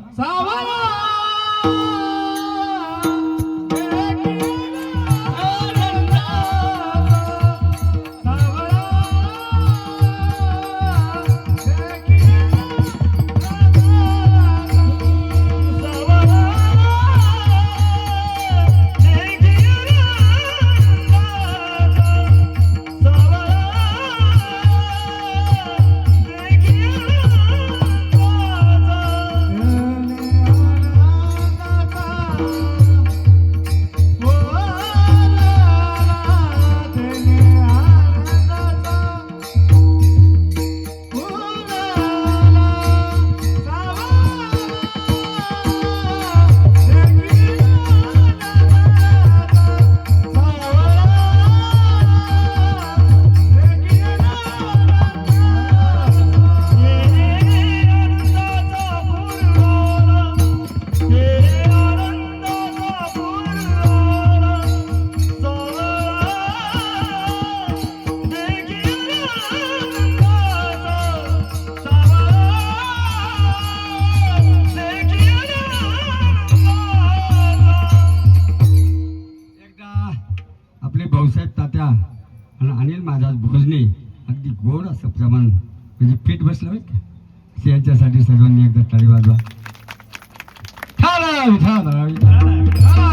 आपले भाऊसाहेब तात्या आणि अनिल महाराज भोजने अगदी गोड असं प्रमाण म्हणजे पीठ बसलं होय का यांच्यासाठी सर्वांनी एकदा टाळी वाजवा ठाला ठाला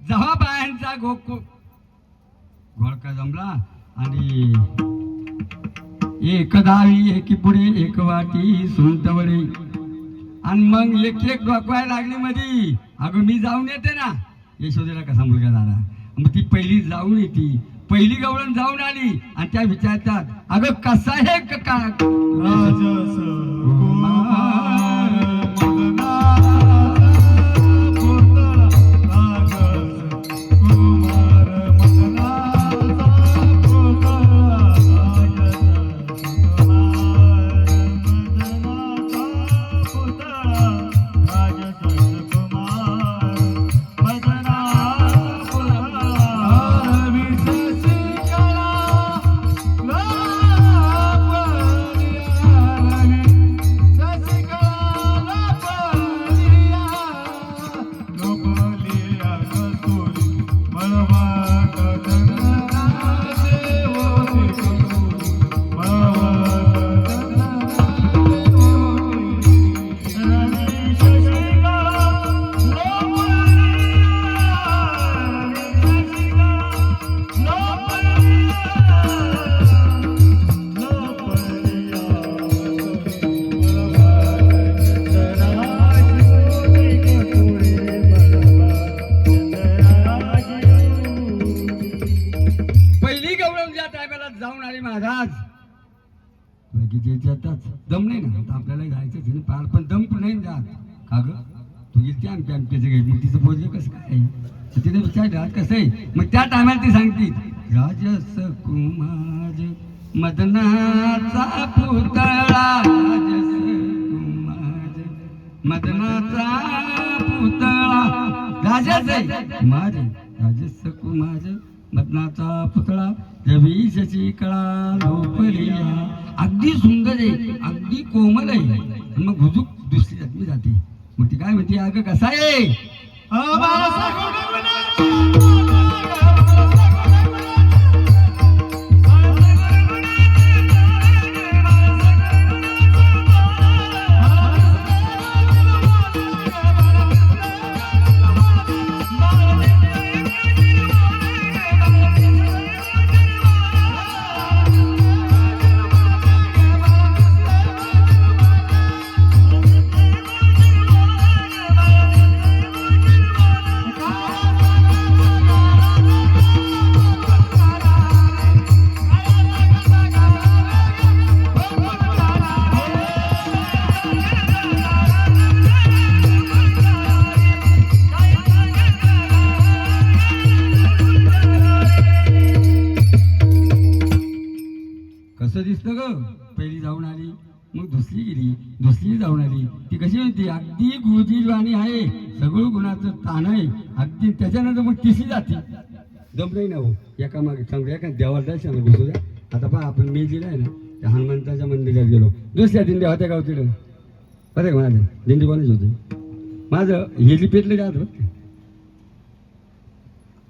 जेव्हा बायांचा घोळका जमला आणि एक दावी एकी पुढे एक वाटी सुंटवडे आणि मग एक एक डोकवायला लागली मध्ये अगं मी जाऊन येते ना यशोदेला कसा मुलगा झाला मग ती पहिली जाऊन येते पहिली गवळण जाऊन आली आणि त्या विचारतात अगं कसा आहे का जाऊन आले महाराज दम नाही ना आपल्याला जायचं पार पण दम पण नाही जात का ग तू गेली आमच्या आमच्या मग तिचं बोलले कसं काय तिने विचारलं कसं आहे मग त्या टायमाला ती सांगते राजस कुमार मदनाचा पुतळा राजस कुमार मदनाचा पुतळा राजस कुमार मदनाचा पुतळा रवीशची कळा लोपलिया. अगदी सुंदर आहे, अगदी कोमल आहे. आणि मग हुजूक दुसरी जाती जाते. मग ती काय म्हणते, अगं कसा आहे कसं दिसतं ग. पहिली जाऊन आली, मग दुसरी गेली, दुसरी जाऊन आली. ती कशी म्हणते, अगदी गुजीवाणी आहे, सगळं गुणाचं ताण आहे अगदी. त्याच्यानंतर मग तिसरी जाती. दम नाही ना हो, एका मागे चांगलं एका देवाला जायचं ना बसू द्या. आता पहा आपण मेजीला आहे ना त्या हनुमंताच्या मंदिरात गेलो. दुसऱ्या दिंड्या होत्या गाव तिकडं बरं का. माझं दिंडी कोणाची होती, माझं हेली पेटलं जात बघ.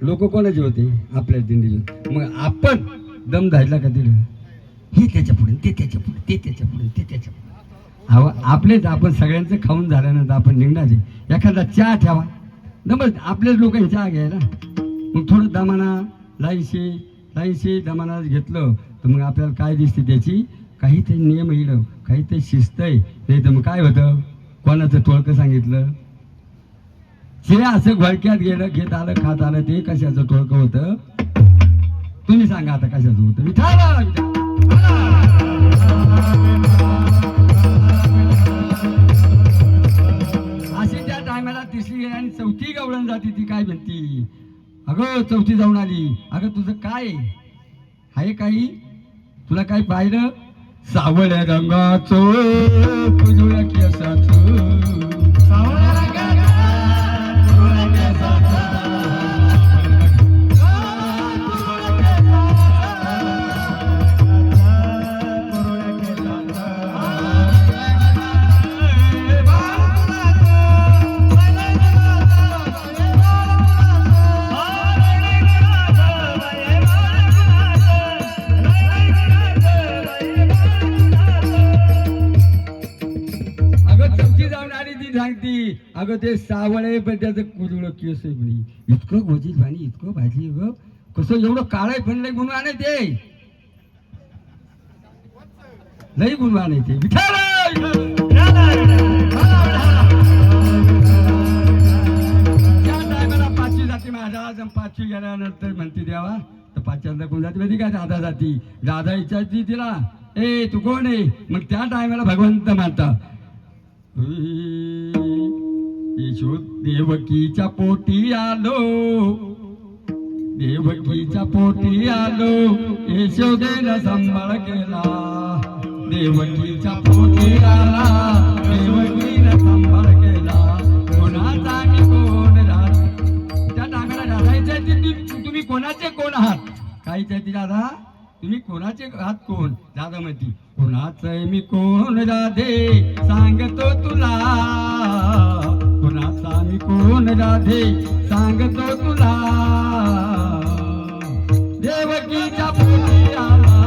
लोक कोणाचे होते, आपल्या दिंडीचे. मग आपण दम धायला का तिकडं, हे त्याच्या पुढे ते त्याच्या पुढे ते त्याच्या पुढे ते त्याच्या पुढे. अहो आपलेच आपण सगळ्यांचं खाऊन झाल्यानंतर आपण निघणारे. एखादा चहा ठेवा दमच, आपल्याच लोकांनी चहा घ्यायला. मग थोडं दमाना लाईनशी दमाना घेतलं तर मग आपल्याला काय दिसते त्याची काहीतरी नियम येईल, काहीतरी शिस्त आहे. नाही तर मग काय होतं, कोणाचं टोळकं सांगितलं, जे असं घोळक्यात गेलं, घेत आलं खात आलं, ते कशाचं टोळकं होतं तुम्ही सांगा आता कशाचं होतं. मी अशी त्या टायमाला तिसरी आणि चौथी गवळण जाती. ती काय म्हणती, अगं चौथी जाऊन आली, अगं तुझं काय आहे, काही तुला काय पाहिलं, सावळ्या रंगाचं तुझ्या केसाचं सांगती, अगं ते सावळे पण त्याचं कुजळ केस आहे म्हणे, इतकं गोजीत पाणी इतकं भाजी ग, कसं एवढं काळं पण लय गुणवान आहे ते, लय गुणवान आहे ते. पाचवी जाती माझा, पाचवी गेल्यानंतर म्हणते देवा तर पाचव्यांदा कोण जाते माहिती काय, दादा जाती. दादा विचारती तिला, ए तू कोण आहे, मग त्या टायमाला भगवंत मानता, देवकीच्या पोटी आलो, देवकीच्या पोटी आलो, यशोदेनं सांभाळ केला, देवकीच्या पोटी आला, देवकीनं सांभाळ केला, कोणाचा मी कोण राहत. त्या टाकाला राधायचं तुम्ही कोणाचे कोण आहात, काय ती दादा तुम्ही कोणाचे आहात कोण, दादा म्हणती कोणाचं मी कोण राधे सांगतो तुला, कोणाचा मी कोण राधे सांगतो तुला, देवकीच्या पोटी आला,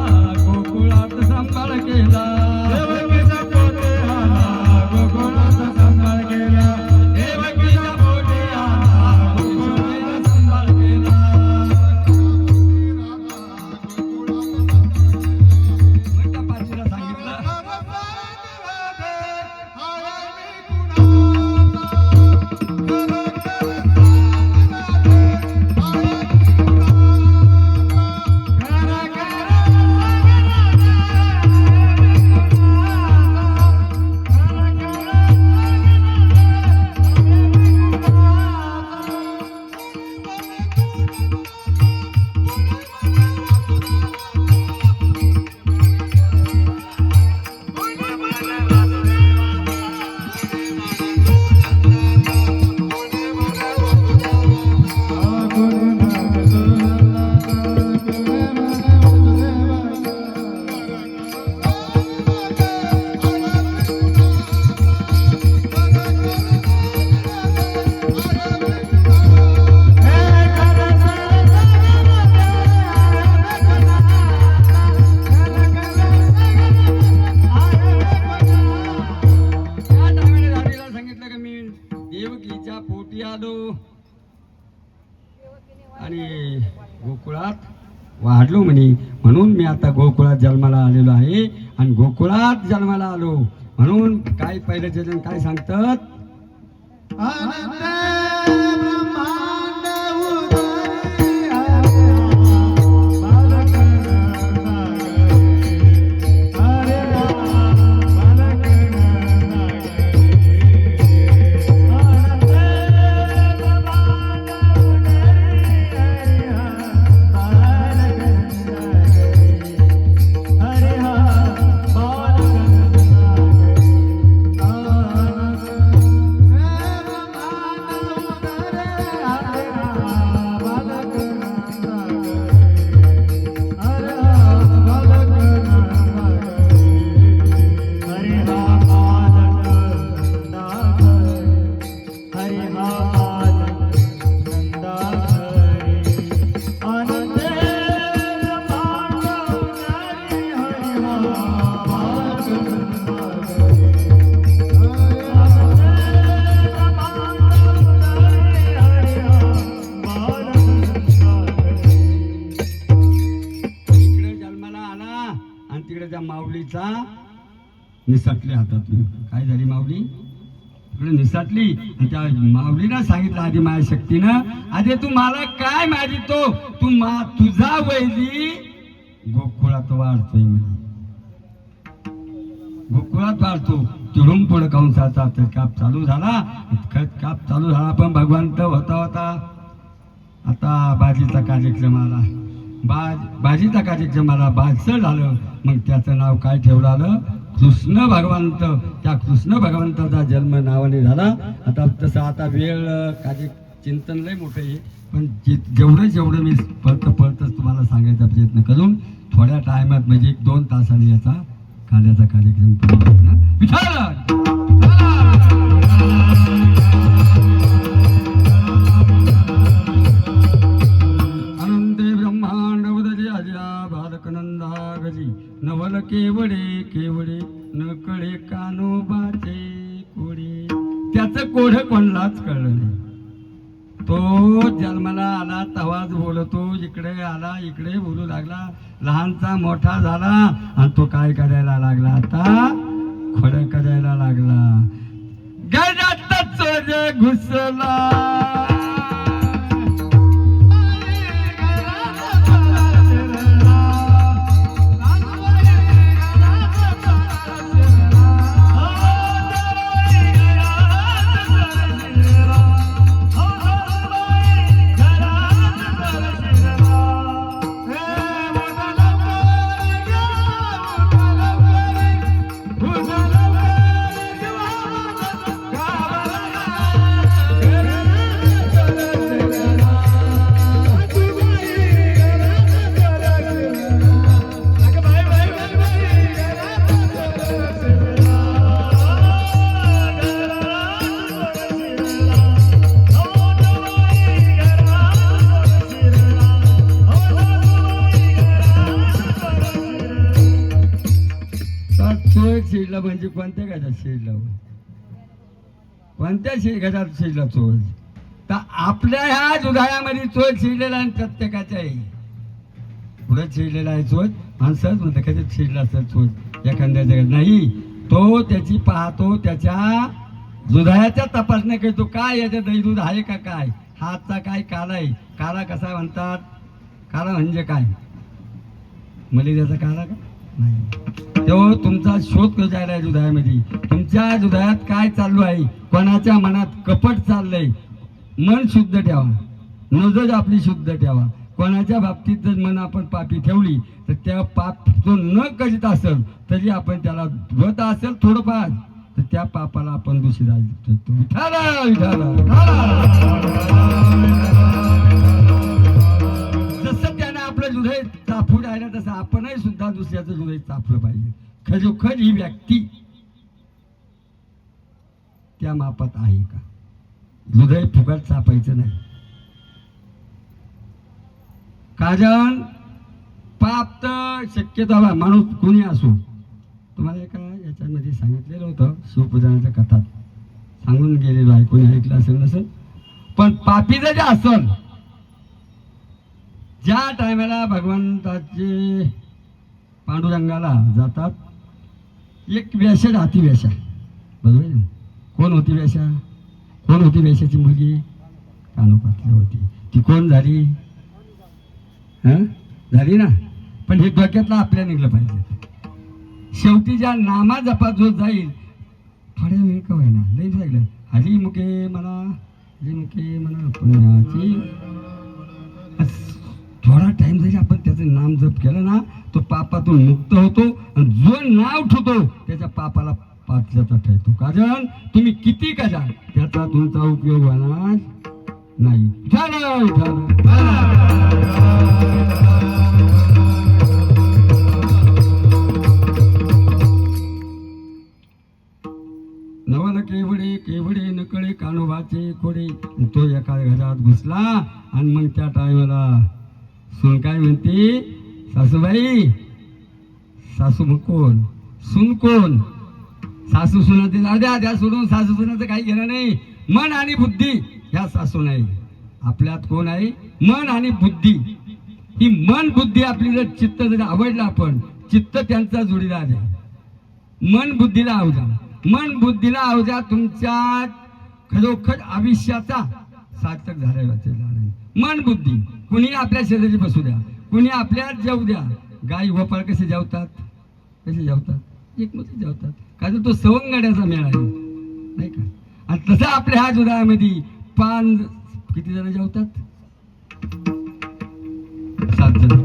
गोकुळात सांभाळ केला, देवकीच्या पोटी आला, गोकुळात सांभाळ केला, देवकीच्या पोटी आला, गोकुळात सांभाळ केला. मग त्या पाचवीला सांगितलं, I आईच्या पोटी आलो आणि गोकुळात वाढलो म्हणून मी आता गोकुळात जन्माला आलेलो आहे आणि गोकुळात जन्माला आलो म्हणून काय पहिल्याचे जण काय सांगतात अनंत ब्रह्मांड उदरी बालक हरे बालक अनंत ब्रह्मांड उदरी हरे इकडे जन्माला आला आणि तिकडे त्या माऊलीचा निसटली हातात काय झाली माऊली इकडे निसटली आणि त्या माऊलीनं सांगितलं आधी माझ्या शक्तीनं आधी तू मला काय मागितो तू तुझा वैली गोकुळात वाढतोय म्हणे गोकुळात वाढतो तिडून पुढे कंसाचा काप चालू झाला काप चालू झाला पण भगवंत होता आता बाजीचा कार्यक्रम आला बाजीचा कार्यक्रम आला बादसं झालं मग त्याचं नाव काय ठेवलं आलं कृष्ण भगवंत त्या कृष्ण भगवंताचा जन्म नावाने झाला आता तसं आता वेळ कार्य चिंतन लय मोठं आहे पण जेवढं मी पळतच तुम्हाला सांगायचा प्रयत्न करून थोड्या टायमात म्हणजे 1-2 तासांनी याचा काल्याचा कार्यक्रम पूर्ण अनंते ब्रह्मांड उदरी आज्या बालकनंदा गजी नवल केवडे न कळे कानोबाचे कोडे त्याचं कोड कोणलाच कळलं नाही तो जन्माला आला तवाच बोलतो इकडे आला इकडे बोलू लागला लहानचा मोठा झाला आणि तो काय करायला लागला आता खोड करायला लागला गजातच घुसला शिडला म्हणजे कोणत्या गजात शिडला कोणत्या गजात शिडला चोळ तर आपल्या ह्या दुधाळ्यामध्ये चोळ शिरलेला आणि प्रत्येकाच्या आहे पुढे शिरलेला आहे चोळ माणसंच म्हणतं कधी शिरला असेल चोळ एखाद्या जगात नाही तो त्याची पाहतो त्याच्या दुधाळ्याच्या तपासण्या करतो काय याच्यात दही दूध आहे का काय हातचा काय काला आहे काला कसा म्हणतात काला म्हणजे काय मलिदाचा काला का नाही तो तुमचा शोध करायला आहे दुधाळ्यामध्ये तुमच्या दुधाळ्यात काय चालू आहे कोणाच्या मनात कपट चाललंय मन शुद्ध ठेवा नजर आपली शुद्ध ठेवा कोणाच्या बाबतीत जर मन आपण पापी ठेवली तर त्या पाप तो न करीत असेल तरी आपण त्याला धुवत असेल थोडंफार तर त्या पापाला आपण दोषी राहतो जसं त्याने आपलं हृदय चाफू राहिलं तसं आपणही सुद्धा दुसऱ्याचं हृदय चाफलं पाहिजे खरोखर ही व्यक्ती त्या मापात आहे का हृदय फुकट चापायचं नाही कारण पाप तर शक्यतो माणूस कोणी असो तुम्हाला एका याच्यामध्ये सांगितलेलं होतं शिवपूजनाच्या कथात सांगून गेलेलो आहे, कोणी ऐकलं असेल नसेल. पण पापीचं जे असल, ज्या टायमाला भगवंताचे पांडुरंगाला जातात, एक वेश्या राहती, वेश्या, बरोबर आहे ना? कोण होती वेश्या? कोण होती वेश्याची मुलगी? कानोपातली होती. ती कोण झाली? झाली ना. पण हे डोक्यातलं आपल्या निघलं पाहिजे. शेवटी ज्या नामा जपात जो जाईल, थोड्या वेळ का होईना, लई सांगितलं, हरिमुखे म्हणा पुण्याची, थोडा टाइम जरी आपण त्याचं नाम जप केलं ना, तो पापातून मुक्त होतो. आणि जो नाव ठेवतो त्याच्या पापाला पाचल्याचा ठरतो. कारण तुम्ही किती करा, त्याचा तुमचा उपयोग होणार नाही. नवन केवडे केवडे नकळे कानोबाचे खोडे. तो एका घरात घुसला आणि मग त्या टायमाला सून काय म्हणते, सासूबाई, सासू मग कोण, सून कोण? सासू सुनाचे द्या सोडून, सासू सुनाचं काही घेणं नाही. मन आणि बुद्धी ह्या सासू नाही. आपल्यात कोण आहे? मन आणि बुद्धी. ही मन बुद्धी आपली जर चित्त जर आवडलं, आपण चित्त त्यांचा जोडीदार आहे. मन बुद्धीला अवजा, मन बुद्धीला अवजा, तुमच्या खरोखर आयुष्याचा सार्थक झाला. मन बुद्धी कुणी आपल्या शेजारी बसू द्या, कुणी आपल्यात जेवू द्या. गाई गोपाळ कसे जेवतात? कसे जेवतात? एकमत जेवतात. कारण तो सवंगड्याचा मेळा आहे, नाही का? आणि तसं आपल्या ह्या जुदायामध्ये पान किती जण जेवतात? 7 जण,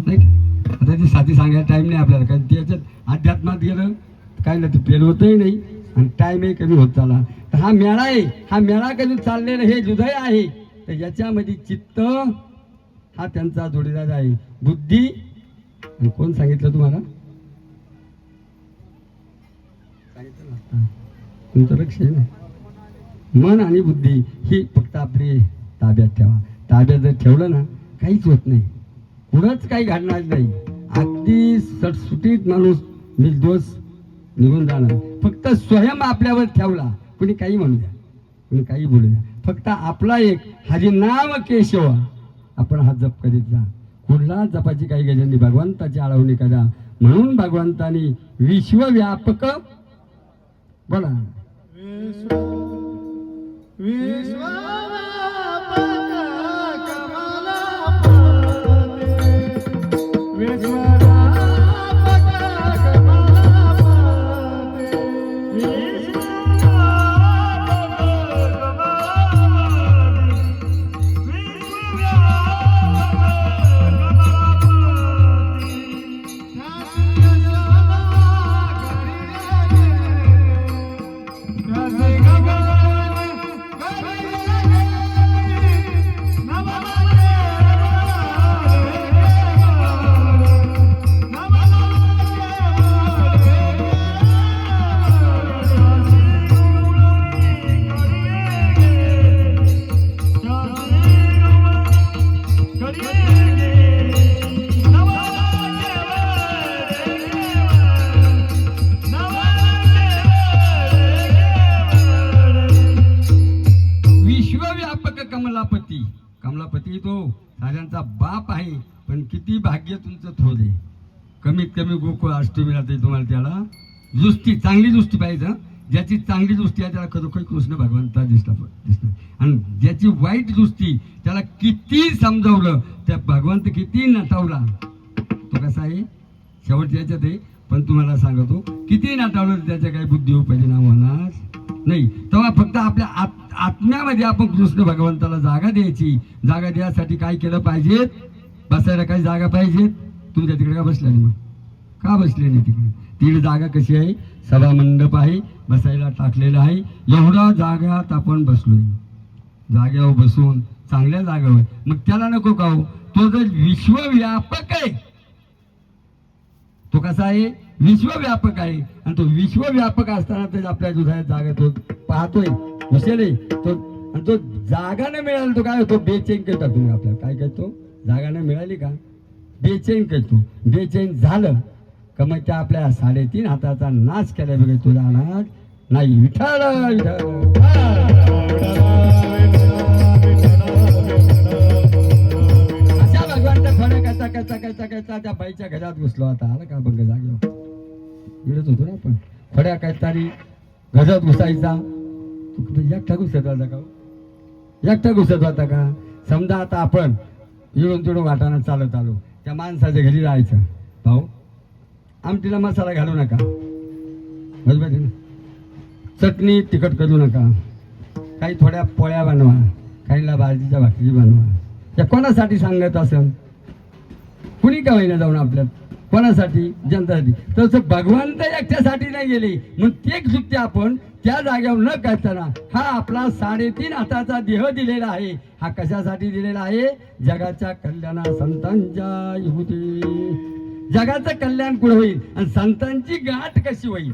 नाही का? आता ती साथी सांगायला टाइम नाही आपल्याला, कारण त्याच्यात अध्यात्मात गेलं काय ना, ते पेल होतही नाही आणि टाइमही कमी होत चालला. तर हा मेळा आहे, हा मेळा कधी चाललेला हे हृदय आहे. तर याच्यामध्ये चित्त हा त्यांचा जोडीदार आहे. बुद्धी आणि कोण सांगितलं तुम्हाला? तुमचं लक्ष आहे ना. मन आणि बुद्धी ही फक्त आपली ताब्यात ठेवा. ताब्यात जर ठेवलं ना, काहीच होत नाही, कुठंच काही घडणार नाही. अगदी सटसुटीत माणूस निर्दोष निघून जाणार. फक्त स्वयं आपल्यावर ठेवला, कुणी काही म्हणू द्या, कुणी काही बोलू द्या, फक्त आपला एक हरिनाम केशव आपण हा जप करीत जा. कुठला जपाची काही गरज नाही, भगवंताची आळवणी करा. म्हणून भगवंतानी विश्वव्यापक बोला, कमलापती तो साऱ्यांचा बाप आहे. पण किती भाग्य तुमचं थोडे, कमीत कमी गोकुळ अष्टमीला ते तुम्हाला त्याला दृष्टी, चांगली दृष्टी पाहिजे. ज्याची चांगली दृष्टी आहे त्याला खरोखर कृष्ण भगवंता दिसणार. आणि ज्याची वाईट दृष्टी, त्याला किती समजावलं, त्या भगवंत किती नटावला, तो कसा आहे शेवट याच्यात आहे. पण तुम्हाला सांगतो, किती नटावलं त्याच्या काही बुद्धीवर परिणाम होणार नाही. तेव्हा फक्त आपल्या आत्म्यामध्ये आपण कृष्ण भगवंताला जागा द्यायची. जागा द्यायसाठी काय केलं पाहिजे? बसायला काही जागा पाहिजे. तुमच्या तिकडे का बसल्या नाही? मग का बसले नाही तिकडे? तिकडे जागा कशी आहे? सभा मंडप आहे, बसायला टाकलेलं आहे. एवढा जाग्यात आपण बसलोय, जाग्यावर बसून चांगल्या जागेवर. मग त्याला नको का हो? तो जर विश्वव्यापक आहे, तो कसा आहे? विश्वव्यापक आहे. आणि तो विश्वव्यापक असताना तर आपल्या हृदयात जागा तो पाहतोय, हुशार तो. आणि तो जागा न मिळाला तो काय होतो? बेचैन करता तुम्ही आपल्याला. काय करतो? जागा न मिळाली का बेचैन करतो. बेचैन झालं का मग त्या आपल्या 3.5 हाताचा नाश केल्या बघा. तो जाणार नाही. विठ्ठल विठ्ठल. अशा भगवानच्या फळ्या कसा कसा कसा कसा त्या बाईच्या घरात घुसलो. आता आला का बंग जागेवर इडत होतो ना आपण. फळ्या काहीतरी घरात घुसायचा. तू एकटा घुसत होता का? एकटा घुसत होता का? समजा आता आपण इडून तिडून वाटाणा चालत आलो, त्या माणसाच्या घरी जायचं. भाऊ आमटीला मसाला घालू नका, बरोबर आहे ना? चटणी तिखट करू नका, काही थोड्या पोळ्या बनवा, काहीला भाजीच्या भाकरी बनवा. या कोणासाठी सांगत असेल? कुणी का होईना जाऊन आपल्यात कोणासाठी? जनतासाठी. तसं भगवान तर एकट्यासाठी नाही गेले. मग ते सुट्टी आपण त्या जागेवर न करताना हा आपला 3.5 हाताचा देह दिलेला आहे. हा कशासाठी दिलेला आहे? जगाच्या कल्याणा संतांच्या युती. जगाचं कल्याण कुठं होईल आणि संतांची गाठ कशी होईल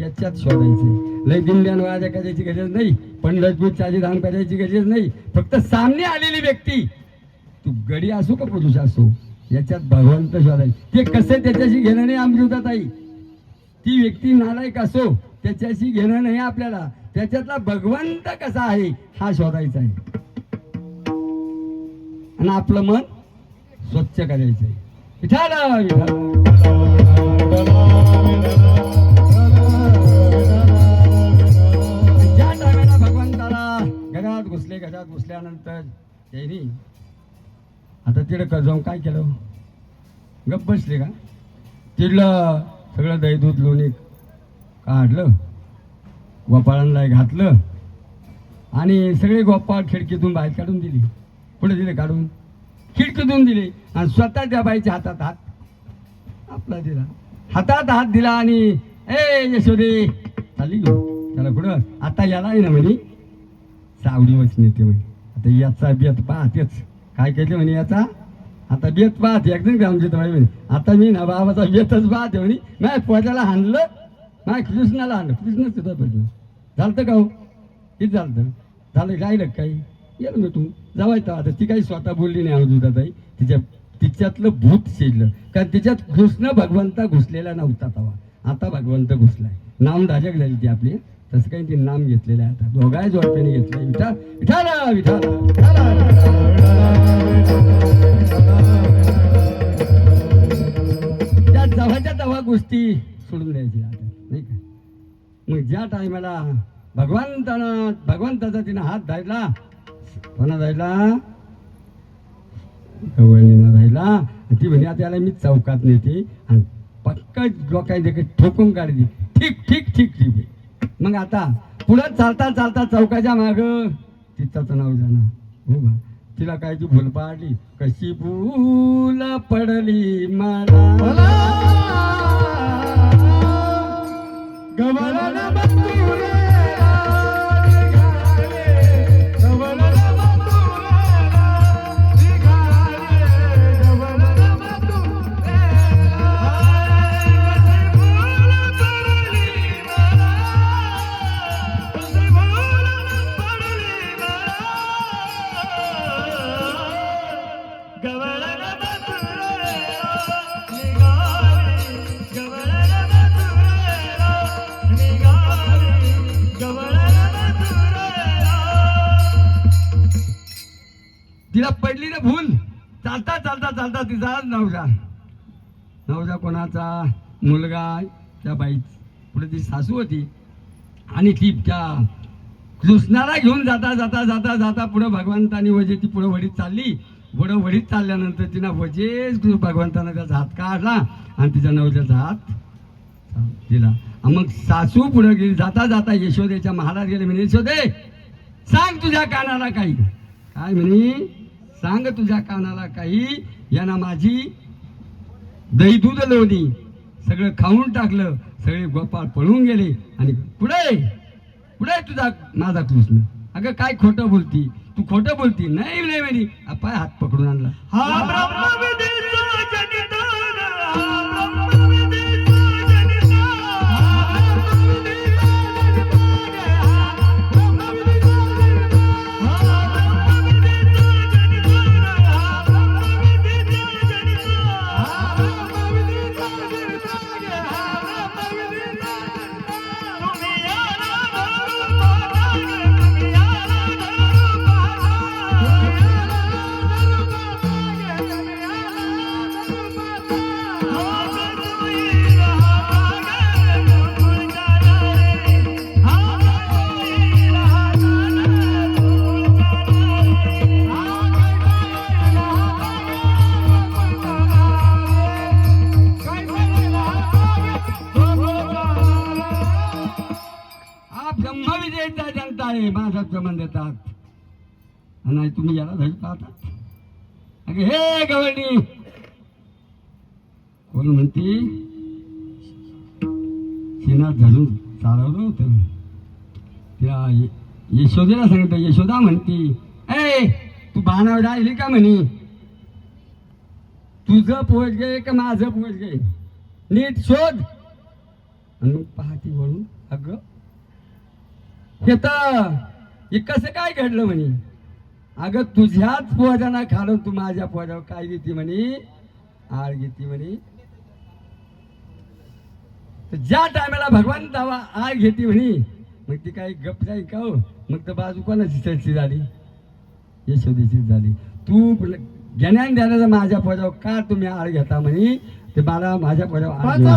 याच्यात शोधायचं. लय दिंड्यान वाजा करायची गरज नाही, पंढरपूरची धाम करायची गरज नाही. फक्त सामने आलेली व्यक्ती, तू गडी असो का पुरुष असो, याच्यात भगवंत शोधायचं. ते कसे त्याच्याशी घेणं नाही अमृतात आई. ती व्यक्ती नालायक असो त्याच्याशी घेणं नाही आपल्याला. त्याच्यातला भगवंत कसा आहे हा शोधायचा आहे आणि आपलं मन स्वच्छ करायचं आहे. विठ्ठल ज्या टायमाला भगवंताला घरात घुसल्यानंतर त्यांनी आता तिकडे जाऊन काय केलं? गप्प बसले का? तिथलं सगळं दही दूध लोणी काढलं, गोपाळांना घातलं आणि सगळे गोपाळ खिडकीतून बाहेर काढून दिली. पुढे दिले काढून, खिडकीतून दिले आणि स्वतः त्या बाईच्या हातात हात आपला दिला. हातात हात दिला आणि ए यशोदे चालली घेऊन. त्याला कुठं आता याला आहे ना म्हणे सावडी वचने ते म्हणे. आता याचा बेत पाहतेच काय केले म्हणे. याचा आता बेत पाहते एकदम ग्रामजीत म्हणे. आता मी ना बाबाचा बेतच पाहते म्हणे. नाही पोटाला हाणलं, नाही कृष्णाला हाणलं. कृष्ण सुद्धा भेटलं. झालं का हो? किती झालं? झालं राहिलं काही येलं भेटून जावायचं. आता ती काही स्वतः बोलली नाही अमृताताई. तिच्यातलं भूत शिजलं. कारण तिच्यात कृष्ण भगवंता घुसलेला नव्हता तेव्हा. आता भगवंत घुसलाय. नाम धाजक झाली ती आपली. तसं काही ते नाम घेतलेलं आहे. आता दोघाही जोडप्याने घेतलंय. विठ्ठल विठ्ठल त्या जवळच्या तेव्हा गोष्टी सोडून द्यायची आता नाही का? मग ज्या टायमाला भगवंताचा तिनं हात धरला, कोणा धरला? गवळणीनं धरला. ती म्हणे आता याला मी चौकात नेते आणि पक्क लोकांनी देखील ठोकून काढली. ठीक ठीक ठीक ठीक. मग आता पुढं चालता चालता चौकाच्या माग तिचं नाव जाणार. हो बा, तिला काय ती भूल पाडली. कशी भूल पडली मला गवळण तिला पडली ना भूल. चालता चालता चालता तिचा नवजा कोणाचा मुलगा त्या बाई पुढे ती सासू होती आणि ती त्या कृष्णाला घेऊन जाता जाता जाता जाता पुढे भगवंतानी वजे ती पुढे वडीत चालली. पुढे वडीत चालल्यानंतर तिला वजेच भगवंतानं त्याचा हात काढला आणि तिच्या नवऱ्याचा हात दिला. मग सासू पुढे गेली. जाता जाता यशोदेच्या महाराज गेले म्हणे, यशोदे सांग तुझ्या कानाला काही. काय म्हणे? सांग तुझ्या कानाला काही. यांना माझी दही दूध लोणी सगळं खाऊन टाकलं. सगळे गोपाळ पळून गेले आणि पुढे पुढे तुझा माझा कृष्ण. अगं काय खोटं बोलती तू? खोटं बोलती? नाही नाही म्हणे. पाय हात पकडून आणला. हा ब्रह्मविदेचा जनिता तुम्ही माझा जमान देतात आणि नाही तुम्ही याला धरी पाहतात. अगे हे गवळणी कोण म्हणती तिला धरून चालवलं होतं. तिला यशोदेला सांगितलं. यशोदा म्हणती ए तू बाणावर राहिली का म्हणी. तुझं पोच गे का माझं पोच गे नीट शोध. आणि मग पाहती म्हणून अगं हे तर हे कसं काय घडलं म्हणे. अगं तुझ्याच पोजाना खालून तू माझ्या पोजावर काय घेते म्हणे आळ घेते म्हणे. तर ज्या टायमाला भगवंतावा आळ घेते म्हणे मग ती काही गप जाईल का हो. मग तर बाजू कोणाची चर्ची झाली यशोदेची झाली. तू ज्ञान द्यायला माझ्या पोजावर का तुम्ही आळ घेता म्हणे. ते मला माझ्या पोजावर आळ घेऊ.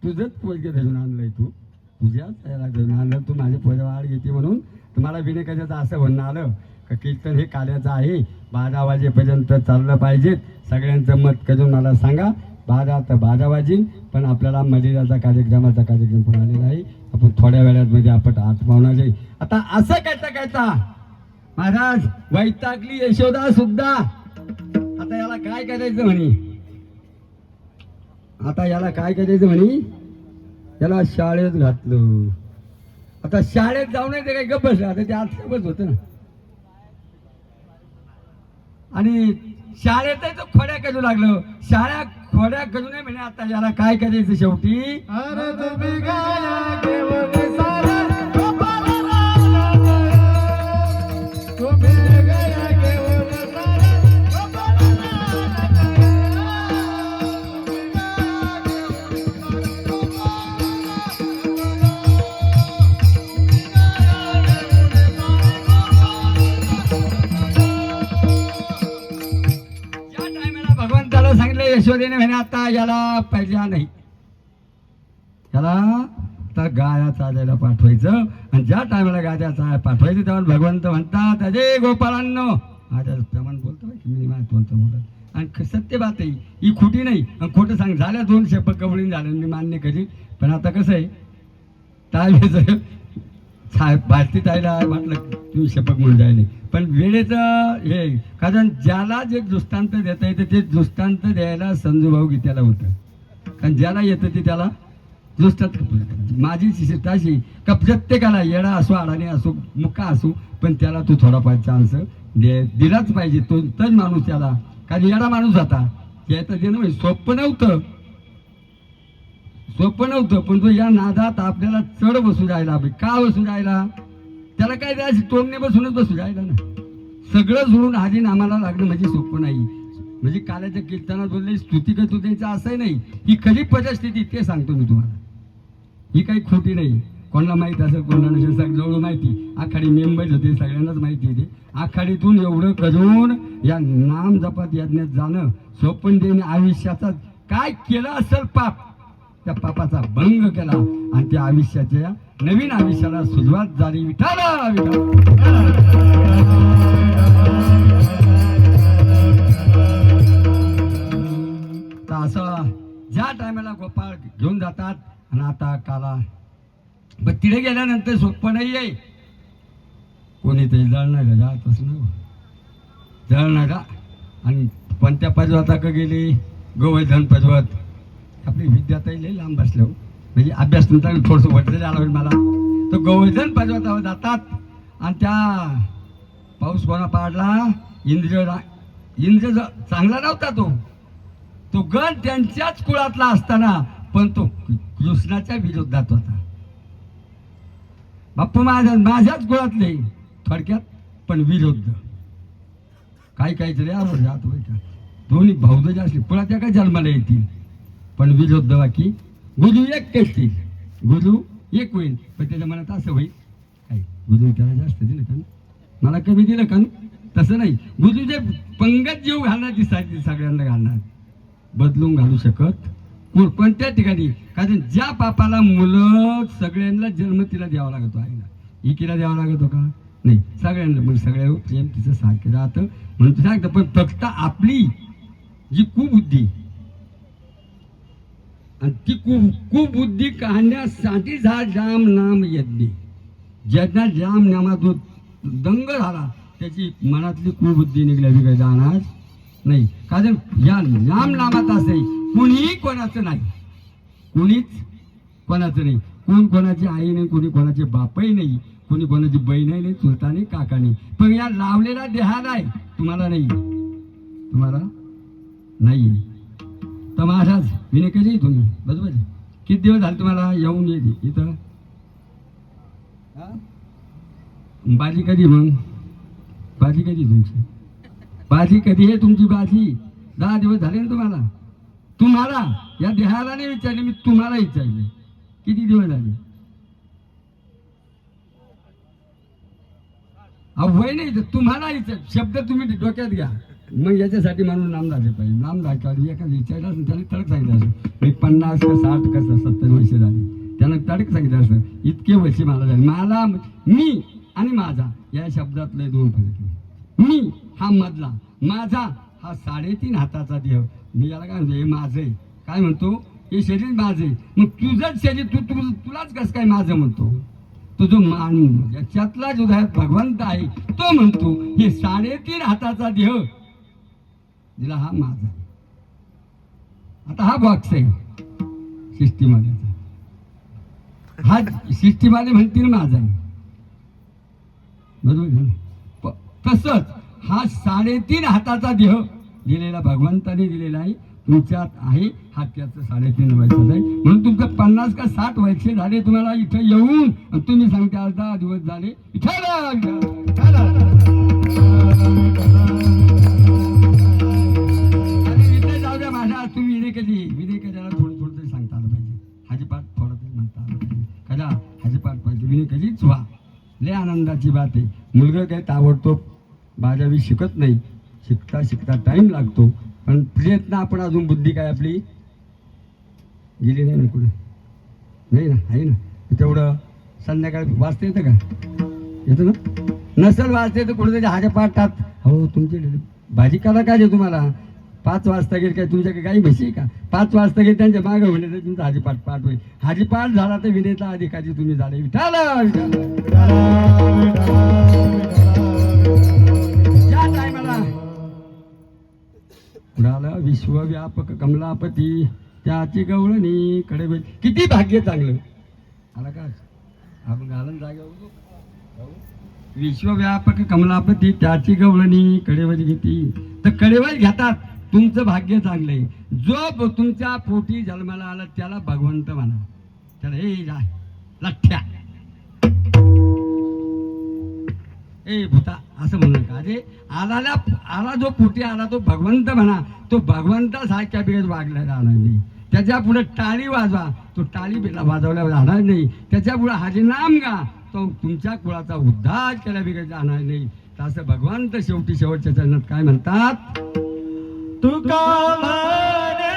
तुझंच पोरगे धरून आणलंय. तुझ्याच याला धरून आणलं. तू माझ्या पोरावर आड घेते म्हणून तुम्हाला विनेकाचं असं म्हणणं आलं का कीर्तन हे काल्याचं आहे. 12 वाजेपर्यंत चाललं पाहिजे. सगळ्यांचं मत करून मला सांगा. 12 तर 12 वाजेल. पण आपल्याला मलिराचा कार्यक्रमाचा कार्यक्रम पण आलेला आहे. आपण थोड्या वेळामध्ये आपण आत्मावणार जाईल. आता असं कहता महाराज वैतागली यशोदा सुद्धा. आता याला काय करायचं म्हणे. आता याला काय करायचं म्हणे. त्याला शाळेत घातलं. आता शाळेत जाऊ नये ते काही गप्प बसलं. आता ते आत बस होतं ना. आणि शाळेत तो खोड्या करू लागलं. शाळा खोड्या करू नये म्हणे. आता याला काय करायचं शेवटी. अरे तुम्ही गाया घेऊन सारा तुम्ही गाया घेऊन यशोदेने म्हणे आता याला पाहिजे नाही. त्याला तर गाया चालायला पाठवायचं. आणि ज्या टायमाला गाया चालायला पाठवायचं तेव्हा भगवंत म्हणतात अरे गोपाळांनो. माझ्या प्रमाण बोलतो मी बोलतो बोलत. आणि सत्य बात आहे ही खोटी नाही. आणि खोटं सांग झाल्या 2 शेपक कवळीन झालं मी मान्य करीन. पण आता कसं आहे टाळायचं भारती ताईला म्हटलं तुम्ही शेपक म्हणून जायले. पण वेळेचं हे कारण ज्याला जे दृष्टांत देता येतं ते दृष्टांत द्यायला संजूभाऊ गीत्याला होतं. कारण ज्याला येतं ते त्याला दृष्टांत. माझी शिष्ट अशी का प्रत्येकाला येडा असो अडाणी असो मुका असो पण त्याला तू थोडाफार चान्स दिलाच पाहिजे. तो तर माणूस त्याला कारण येडा माणूस होता याचं देणं म्हणजे सोपं नव्हतं. पण तो या नादात आपल्याला चढ बसू राहिला. का बसू राहिला. त्याला काय द्यायचं टोमने बसूनच बसू राहिला ना. सगळं सोडून हाजी नामाला लागणं म्हणजे सोपं नाही. म्हणजे काल्याच्या कीर्तनात बोलले स्तुती करतो त्यांचं असंही नाही. ही खरी परिस्थिती ते सांगतो मी तुम्हाला. ही काही खोटी नाही. कोणाला माहीत असेल कोणाला नसेल सगळं माहिती. आखाडी मेंबर होते सगळ्यांनाच माहिती आहे. आखाडीतून एवढं करून या नाम जपात यज्ञात जाणं सोपन देणे. आयुष्याचा काय केलं असेल पाप त्या पापाचा भंग केला आणि त्या आयुष्याच्या नवीन आयुष्याला सुरुवात झाली. विठाला तर असं ज्या टायमाला गोपाळ घेऊन जातात. आणि आता काला पण तिथे गेल्यानंतर सोपं नाही आहे. कोणीतरी जळणारा जातच ना जळणारा. आणि कोणत्या पर्वता का गेली गोवर्धन पर्वत. आपली विद्याताई लई लांब बसल्या म्हणजे अभ्यास तुमचा थोडंसं वरचं झालं होईल मला. तर गोवर्धन पर्वतावर जातात. आणि त्या पाऊस कोणा पाडला इंद्र चांगला नव्हता. तो गण त्यांच्याच कुळातला असताना पण तो कृष्णाच्या विरोधात होता. बाप्पू माझ्याच कुळातले थोडक्यात. पण विरुद्ध. काही तरी आवडते आता बरं का. दोन्ही भाऊज असले पुन्हा त्या काय जन्माला येतील, पण विरुद्ध बाकी गुरु एक केसतील, गुरु एक होईल. पण त्याच्या मनात असं होईल काय गुरु त्याला जास्त दिलं का, मला कमी दिलं का. तसं नाही, गुरु जे पंगत जीव घालणार दिसायची सगळ्यांना घालणार, बदलून घालू शकत कोणत्या ठिकाणी. कारण ज्या पापाला मुलं सगळ्यांना जन्म तिला द्यावा लागतो आईला, इकीला द्यावा लागतो का नाही, सगळ्यांना. मग सगळ्या प्रेम तिचं सारखं राहतं म्हणून सांगतं. पण फक्त आपली जी कुबुद्धी आणि ती कुबुद्धी काढण्यासाठी हा राम नाम यज्ञ, ज्यांना राम नामा जो दंग झाला त्याची मनातली कुबुद्धी निघाली काही जाणार नाही. कारण या राम नामात असे कुणीही कोणाचं नाही, कुणीच कोणाचं नाही. कोण कोणाची आई नाही, कोणी कोणाचे बापही नाही, कोणी कोणाची बहीणही नाही, चुलता नाही, काका नाही. पण या लावलेला देहात आहे, तुम्हाला नाही, तुम्हाला नाही. तर महाराज विनय केली तुम्ही बरोबर आहे. किती दिवस झाले तुम्हाला येऊन येते इथं. बाजी कधी, मग बाजी कधी तुमची, बाजी कधी आहे तुमची बाजी. 10 दिवस झाले ना तुम्हाला. तुम्हाला या देहाला नाही विचारले, मी तुम्हाला विचारले किती दिवस झाले. वय नाही, तुम्हाला विचार शब्द तुम्ही डोक्यात घ्या. मग याच्यासाठी म्हणून नाम झाले पाहिजे. नाम झाले एखादं विचारलं असं त्याला तडक सांगितलं असं, 50 का 60 का 70 वर्ष झाली त्यानं तडक सांगितलं असं, इतके वर्ष मला झाले. मला मी आणि माझा या शब्दातले 2 फरक आहे. मी हा मधला, माझा हा 3.5 हाताचा देह. मी याला काय म्हणतो, हे माझं आहे. काय म्हणतो, हे शरीर माझं आहे. मग तुझंच शरीर तुलाच कसं काय माझं म्हणतो. तो जो याच्यातला जो भगवंत आहे तो म्हणतो हे 3.5 हाताचा देह दिला हा माझा आहे. आता हा बॉक्स आहे सृष्टीमालेचा, हा सृष्टीमाले म्हणतील माझा आहे बरोबर. तसंच हा 3.5 हाताचा देह दिलेला भगवंताने दिलेला आहे, तुमच्यात आहे. हा त्याचं 3.5 वर्षाचा आहे. म्हणून तुमचं 50 का 60 वर्ष झाले तुम्हाला इथं येऊन, तुम्ही सांगता आज 10 दिवस झाले इथं जाऊ द्या. माझ्या तुम्ही विनय कधीला थोडं तरी सांगता आलं पाहिजे. हाजीपाठ थोडं तरी म्हणता आलं पाहिजे. कदा हाजीपाठ पाहिजे, विनय कधीच व्हा. लय आनंदाची बात आहे. मुलगा काही ताबडतोब बाजावी शिकत नाही, शिकता शिकता टाइम लागतो. पण प्रयत्न आपण अजून बुद्धी काय आपली गेली नाही ना कुठे, नाही ना, आहे ना. तेवढं संध्याकाळी वाचता येतं का, येतं ना. नसल वाचता येतं कुठेतरी हाजपाठात. हो तुमची भाजी करा काय जे तुम्हाला 5 वाजता गेले काय तुमच्याकडे काही म्हशी का. 5 वाजता गेले त्यांच्या मागं होणे तर तुमचा हाजीपाठ पाठ होईल. हाजीपाठ झाला तर विनेचा अधिकारी तुम्ही झाले. ज्या टायमाला कुणाला विश्वव्यापक कमलापती त्याची गवळणी कडे किती भाग्य चांगलं आला का. आपण घालून जागा विश्वव्यापक कमलापती त्याची गवळणी कडेवर घेती. तर कडेवर घेतात, तुमचं भाग्य चांगलंय. जो तुमच्या पोटी जन्माला आला त्याला भगवंत म्हणा, त्याला हे जाय लठ्ठ्या ए भूता असं म्हणू नका. अरे आला जो पोटी आला तो भगवंत म्हणा. तो भगवंतासारख्या बिगत वागला जाणार नाही. त्याच्या पुढे टाळी वाजवा, तो टाळी वाजवल्या जाणार नाही. त्याच्या पुढे हरी नाम गा, तो तुमच्या कुळाचा उद्धार केल्या बिगत जाणार नाही. तसं भगवंत शेवटी शेवटच्या चरणात काय म्हणतात, तुका म्हणे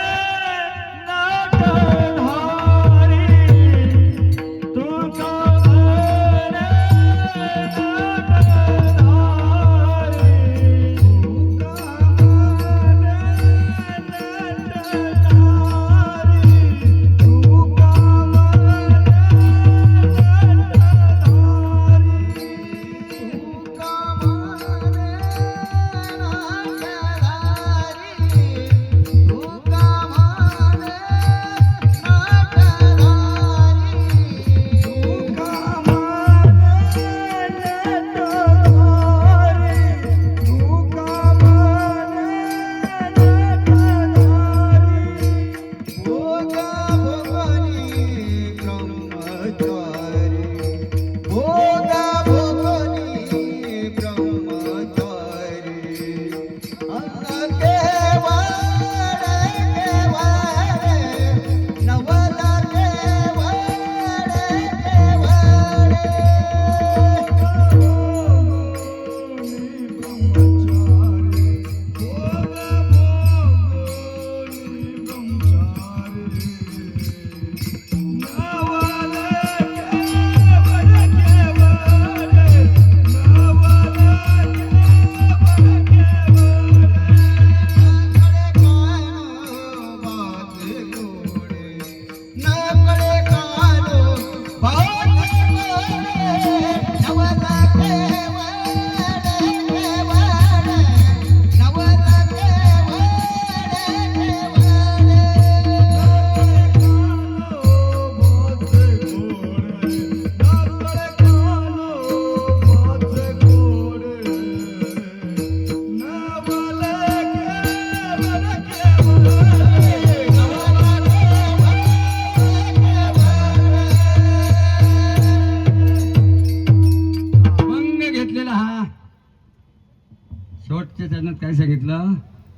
शेवटच्या चरणात काय सांगितलं?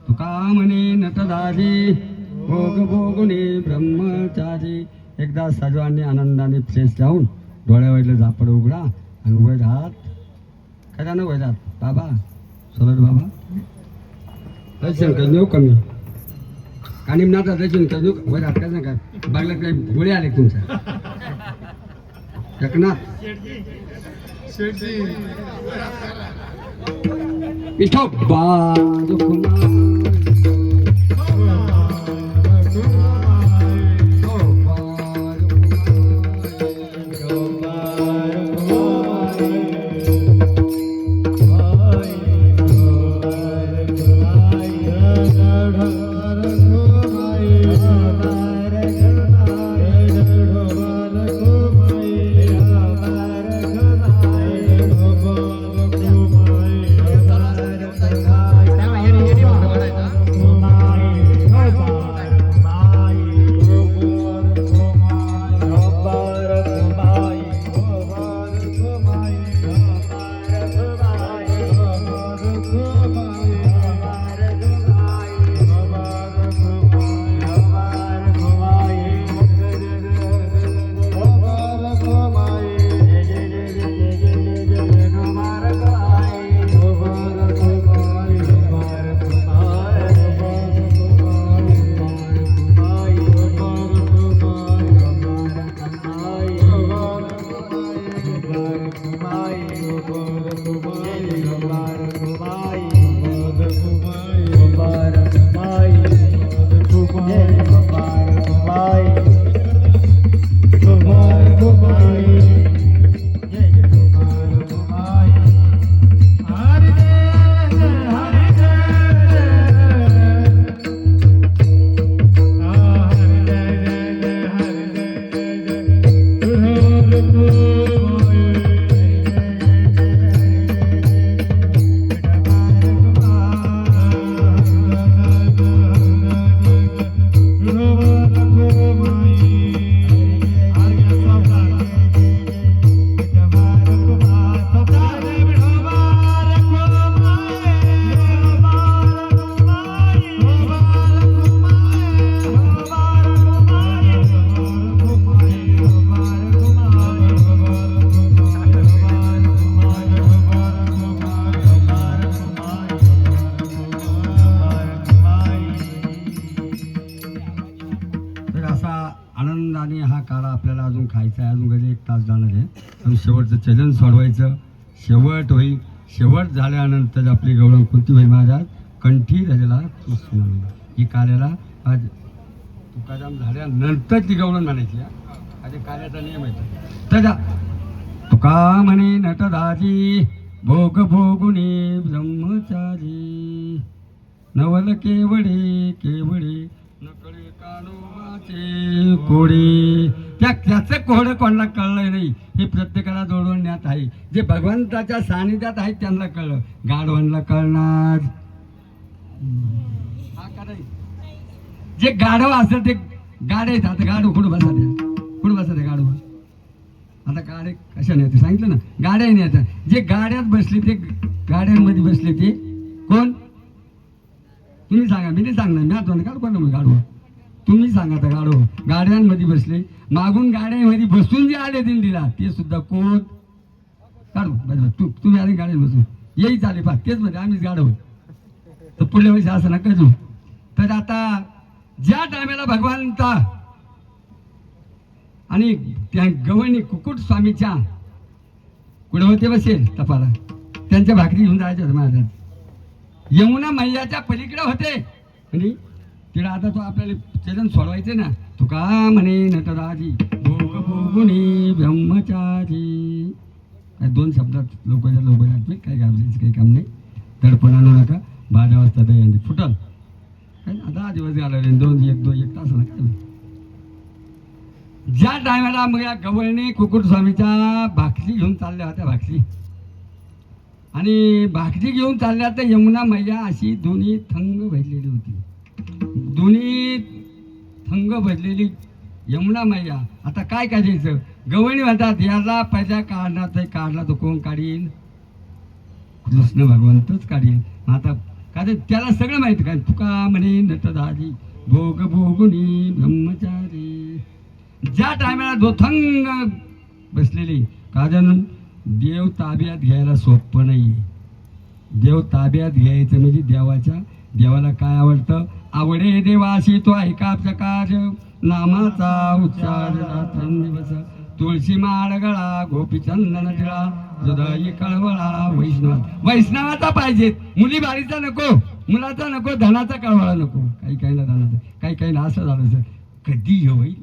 तुका म्हणे नटराजी भोग भोगुनी ब्रह्मचारी. एकदा सर्वांनी आनंदाने फ्रेश जाऊन डोळ्यावरलं झापड उघडा आणि वर हात खरा ना वर हात. बाबा सोलर बाबा दर्शन कर नेऊ कमी आणि नाता दर्शन कर नेऊ वर हात काय सांगा बघला काही गोळे आले तुमच्या एकनाथ विठोबा आनंदाने हा काढा आपल्याला अजून खायचा आहे. अजून घरी 1 तास जाणार आहे. पण शेवटचं चलन सोडवायचं. शेवट होईल. शेवट झाल्यानंतर आपली गवळण कोणती होईल महाराज? कंठी झालेला ही काल्याला आज तुकाराम झाल्यानंतर ती गवळण म्हणायची. आधी काल्याचा नियम आहे. तर तुका म्हणे नटराजी भोग भोगुनी ब्रह्मचारी नवल केवडे केवडे नकळे कानोबाचे कोडे. त्याचं कोड कोणाला कळलं नाही. हे प्रत्येकाला जोडवण्यात आहे. जे भगवंताच्या सानिध्यात आहेत त्यांना कळलं. गाढवांना कळणार जे गाढव असेल ते गाडे आहेत. आता गाढव कुठं बसा द्या कुठं बसा द्या गाढव. आता गाडे कशाने येते सांगितलं ना गाड्याने येतात. जे गाड्यात बसले ते गाड्यांमध्ये बसले ते कोण? तुम्ही सांगा. मी नाही सांगणार. मी आठवण काढू कोण मग गाडव तुम्ही सांगा. तर गाडव गाड्यांमध्ये बसले मागून गाड्यांमध्ये बसून जे आले दिंडीला ते सुद्धा कोण? काढू बरोबर तुम्ही आले गाड्यात बसून येई चाले पा तेच म्हणजे आम्हीच गाडव. तर पुढल्या वेळेस असं नका करू. तर आता ज्या टायमाला भगवंता आणि त्या गवळणी कुकुट स्वामीच्या कुठे होते बसेल तपाला त्यांच्या भाकरी घेऊन जायच्या होत्या महाराज. यमुना मैयाच्या पलीकडे होते आणि तिला आता तो आपल्याला चरण सोडवायचे ना. तुका म्हणे नटराजी भोग भोगुनी ब्रह्मचारी. काय 2 शब्दात लोकांच्या लोकांना काही घाबरायचं काही काम नाही. दडपण आणू नका. 12 वाजता दही फुटल काय ना 10 दिवस घालवले 1 तास ना काय. ज्या टायमाला मग या गवळणी कुकुट स्वामीच्या भाकरी घेऊन चालल्या होत्या भाकरी आणि भाकरी घेऊन चालल्या तर यमुना मैया अशी दोन्ही थंग भरलेली होती. दोन्ही थंग भरलेली यमुना मैया. आता काय करायचं? गवळणी म्हणतात याला पैसा काढला तर काढला तो कोण काढील? कृष्ण भगवंतच काढेल. आता का तर त्याला सगळं माहिती काय तुका म्हणे नटधारी भोग भोगुनी ब्रह्मचारी. ज्या टायमाला दोथंग बसलेली कारण देव ताब्यात घ्यायला सोपं नाही. देव ताब्यात घ्यायचं म्हणजे देवाला काय आवडतं. आवडे देवाशी तो ऐका प्रकार नामाचा उच्चार रात्रंदिवस. तुळशी माळ गळा गोपी चंदन टिळा हृदय कळवळा वैष्णवाचा पाहिजे. मुली बारीचा नको, मुलाचा नको, धनाचा कळवळा नको. काही काहीला धनाचा, काही काहीला असं झालं सर कधी हे होईल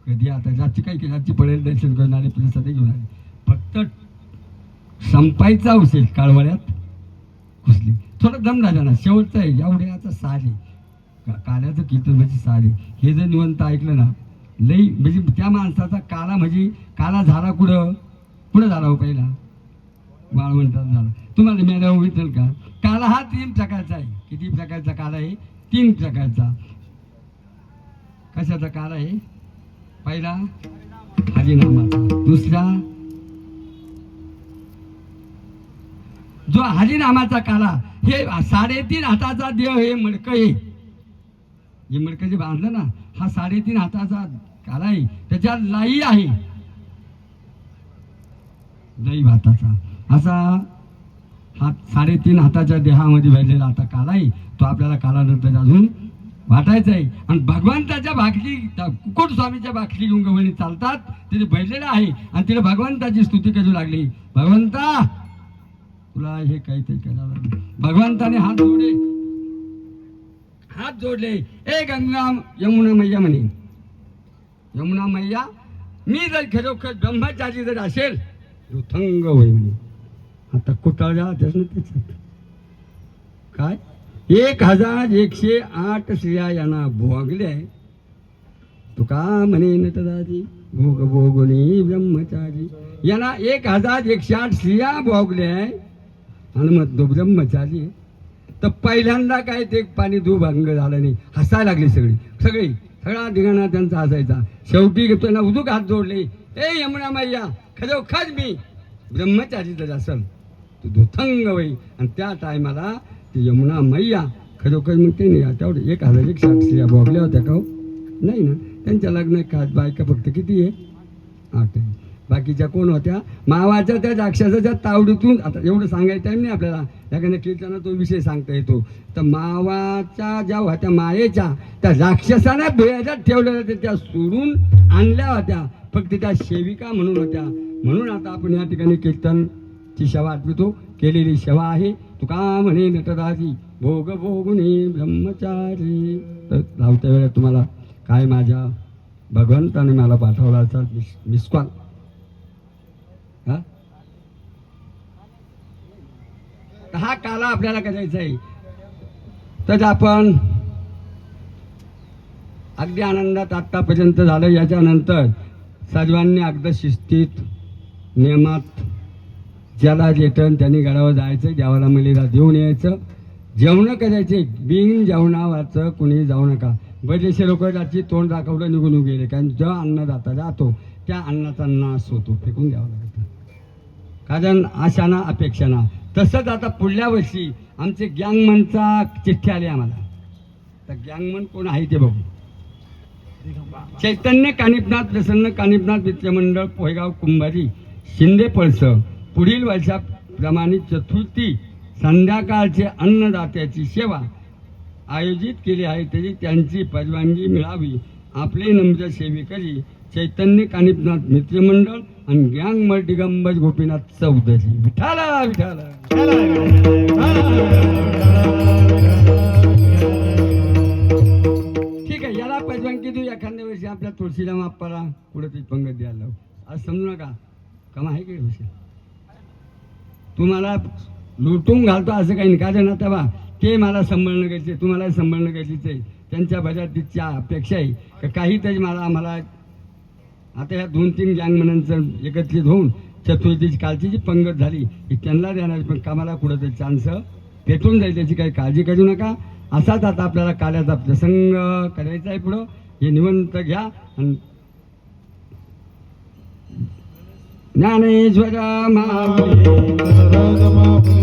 कधी. आता रातची काही केली रातची पडेल दर्शन करून आले प्रसाद घेऊन आले. फक्त संपायचा उशीर काळवळ्यात घुसली. थोडं दम झाला ना शेवटचा आहे एवढ्याचा सारे काल्याचं कीर्तन म्हणजे सारे हे जर निवंत ऐकलं ना लई म्हणजे त्या माणसाचा काला म्हणजे काला झाला कुठं झाला हो पहिला वाळवंटात झाला. तुम्हाला मेळा विचार का काला हा 3 प्रकारचा आहे. किती प्रकारचा काला आहे? 3 प्रकारचा. कशाचा काला आहे? पहिला हरिनामाचा, दुसरा जो हरिनामाचा काला हे 3.5 हाताचा देव हे मडकं आहे. हे मडकं जे बांधलं ना हा 3.5 हाताचा काला आहे. त्याच्यात लाई आहे दही भाताचा. असा हा 3.5 हाताच्या देहामध्ये भरलेला आता काला आहे. तो आपल्याला कालानंतर अजून वाटायचा आहे. आणि भगवंताच्या भाकरी कुकुट स्वामीच्या भाकरी घेऊन गवळणी चालतात तिथे भरलेलं आहे. आणि तिथे भगवंताची स्तुती करू लागली. भगवंता तुला हे काहीतरी करावं लागलं. भगवंताने हात जोडले. ए गंगा यमुना मैया म्हणे, यमुना मैया मी जर खरोखर ब्रह्मचारी जर असेल रुथंग होईल म्हणे. आता कुटाळ्या त्याच ना त्याच्यात काय 1108 स्त्रिया यांना भोगल्या. तुका म्हणे नटराजी भोग भोगुनी ब्रह्मचारी. यांना 1108 स्त्रिया भोगल्या आणि मग तो ब्रह्मचारी. तर पहिल्यांदा काय ते पाणी दुभंग झालं नाही. हसायला लागली सगळा धिंगाणा त्यांचा हसायचा. शेवटी त्यांना उदूक हात जोडले. ए यमुना मैया खरोखर मी ब्रह्मचारी जर असेल तू दुथंग होई. आणि त्या टायमाला ती यमुना मैया खरोखर मग ते नाही तेवढे 1108 स्त्रिया भोगल्या होत्या का? नाही ना. त्यांच्या लग्न खास बायका फक्त किती आहे? 8 आहे. बाकीच्या कोण होत्या? मावाच्या त्या राक्षसाच्या तावडीतून. आता एवढं सांगायचं टाईम नाही आपल्याला. एखाद्या कीर्तनात तो विषय सांगता येतो. तर मावाच्या ज्या होत्या मायेच्या त्या राक्षसाने भुयाच्यात ठेवलेल्या त्या सोडून आणल्या होत्या. फक्त त्या सेविका म्हणून होत्या. म्हणून आता आपण या ठिकाणी कीर्तनची सेवा आठवतो. केलेली सेवा आहे. तुका म्हणे नटराजी भोग भोगुनी ब्रह्मचारी. तर लावत्या वेळेत तुम्हाला काय माझ्या भगवंताने मला पाठवला असा मिस कॉल. हा काला आपल्याला करायचा आहे. तर आपण अगदी आनंदात आत्तापर्यंत झालं. याच्यानंतर सर्वांनी अगदी शिस्तीत नियमात ज्याला जेटन त्यांनी गडावर जायचं, देवाला मलिदा देऊन यायचं, जेवणं करायचे. बिन जेवणावाचं कुणी जाऊ नका. बरेचसे लोक त्याची तोंड दाखवलं निघून गेले. कारण जेव्हा अन्नदाता जातो त्या अन्नाचा नाश होतो, फेकून द्यावा लागतं. कारण आशाना अपेक्षाना. तसंच आता पुढल्या वर्षी आमचे गँगमनचा चिठ्ठी आली आम्हाला. तर गँगमन कोण आहे ते बघू. चैतन्य कानिपनाथ प्रसन्न कानिपनाथ मित्रमंडळ पोहेगाव कुंभारी शिंदे पळस पुढील वर्षाप्रमाणे चतुर्थी संध्याकाळचे अन्नदात्याची सेवा आयोजित केली आहे. तरी त्यांची परवानगी मिळावी आपले नम्र सेवेकरी चैतन्य कानिपनाथ मित्रमंडळ आणि गँग दिगंबर गोपीनाथ चौधरी. विठाला विठाला. ठीक आहे. याला परवानगी देऊ. एखाद्या वर्षी आपल्या तुळशीराम आप्पाला कुठेतरी पंगत द्यायला लावू. आज समजू नका कमा आहे काही विषय. तुम्हाला लुटून घालतो असं काही नाही. कारण आता बा ते मला सांभाळणं गरजेचं आहे, तुम्हाला सांभाळणं गरजेचं आहे. त्यांच्या बऱ्याच तिच्या अपेक्षा आहे की काहीतरी आम्हाला आता ह्या 2-3 गँगमनांचं एकत्रित होऊन चतुर्थीची कालची जी पंगत झाली ही त्यांना देणार. पण कामाला कुठंतरी चान्स पेटून जाईल त्याची काही काळजी करू नका. असाच आता आपल्याला काल्याचा प्रसंग करायचा आहे. पुढं हे निवंत घ्या आणि ज्ञानेश्वर माऊली राजमाऊली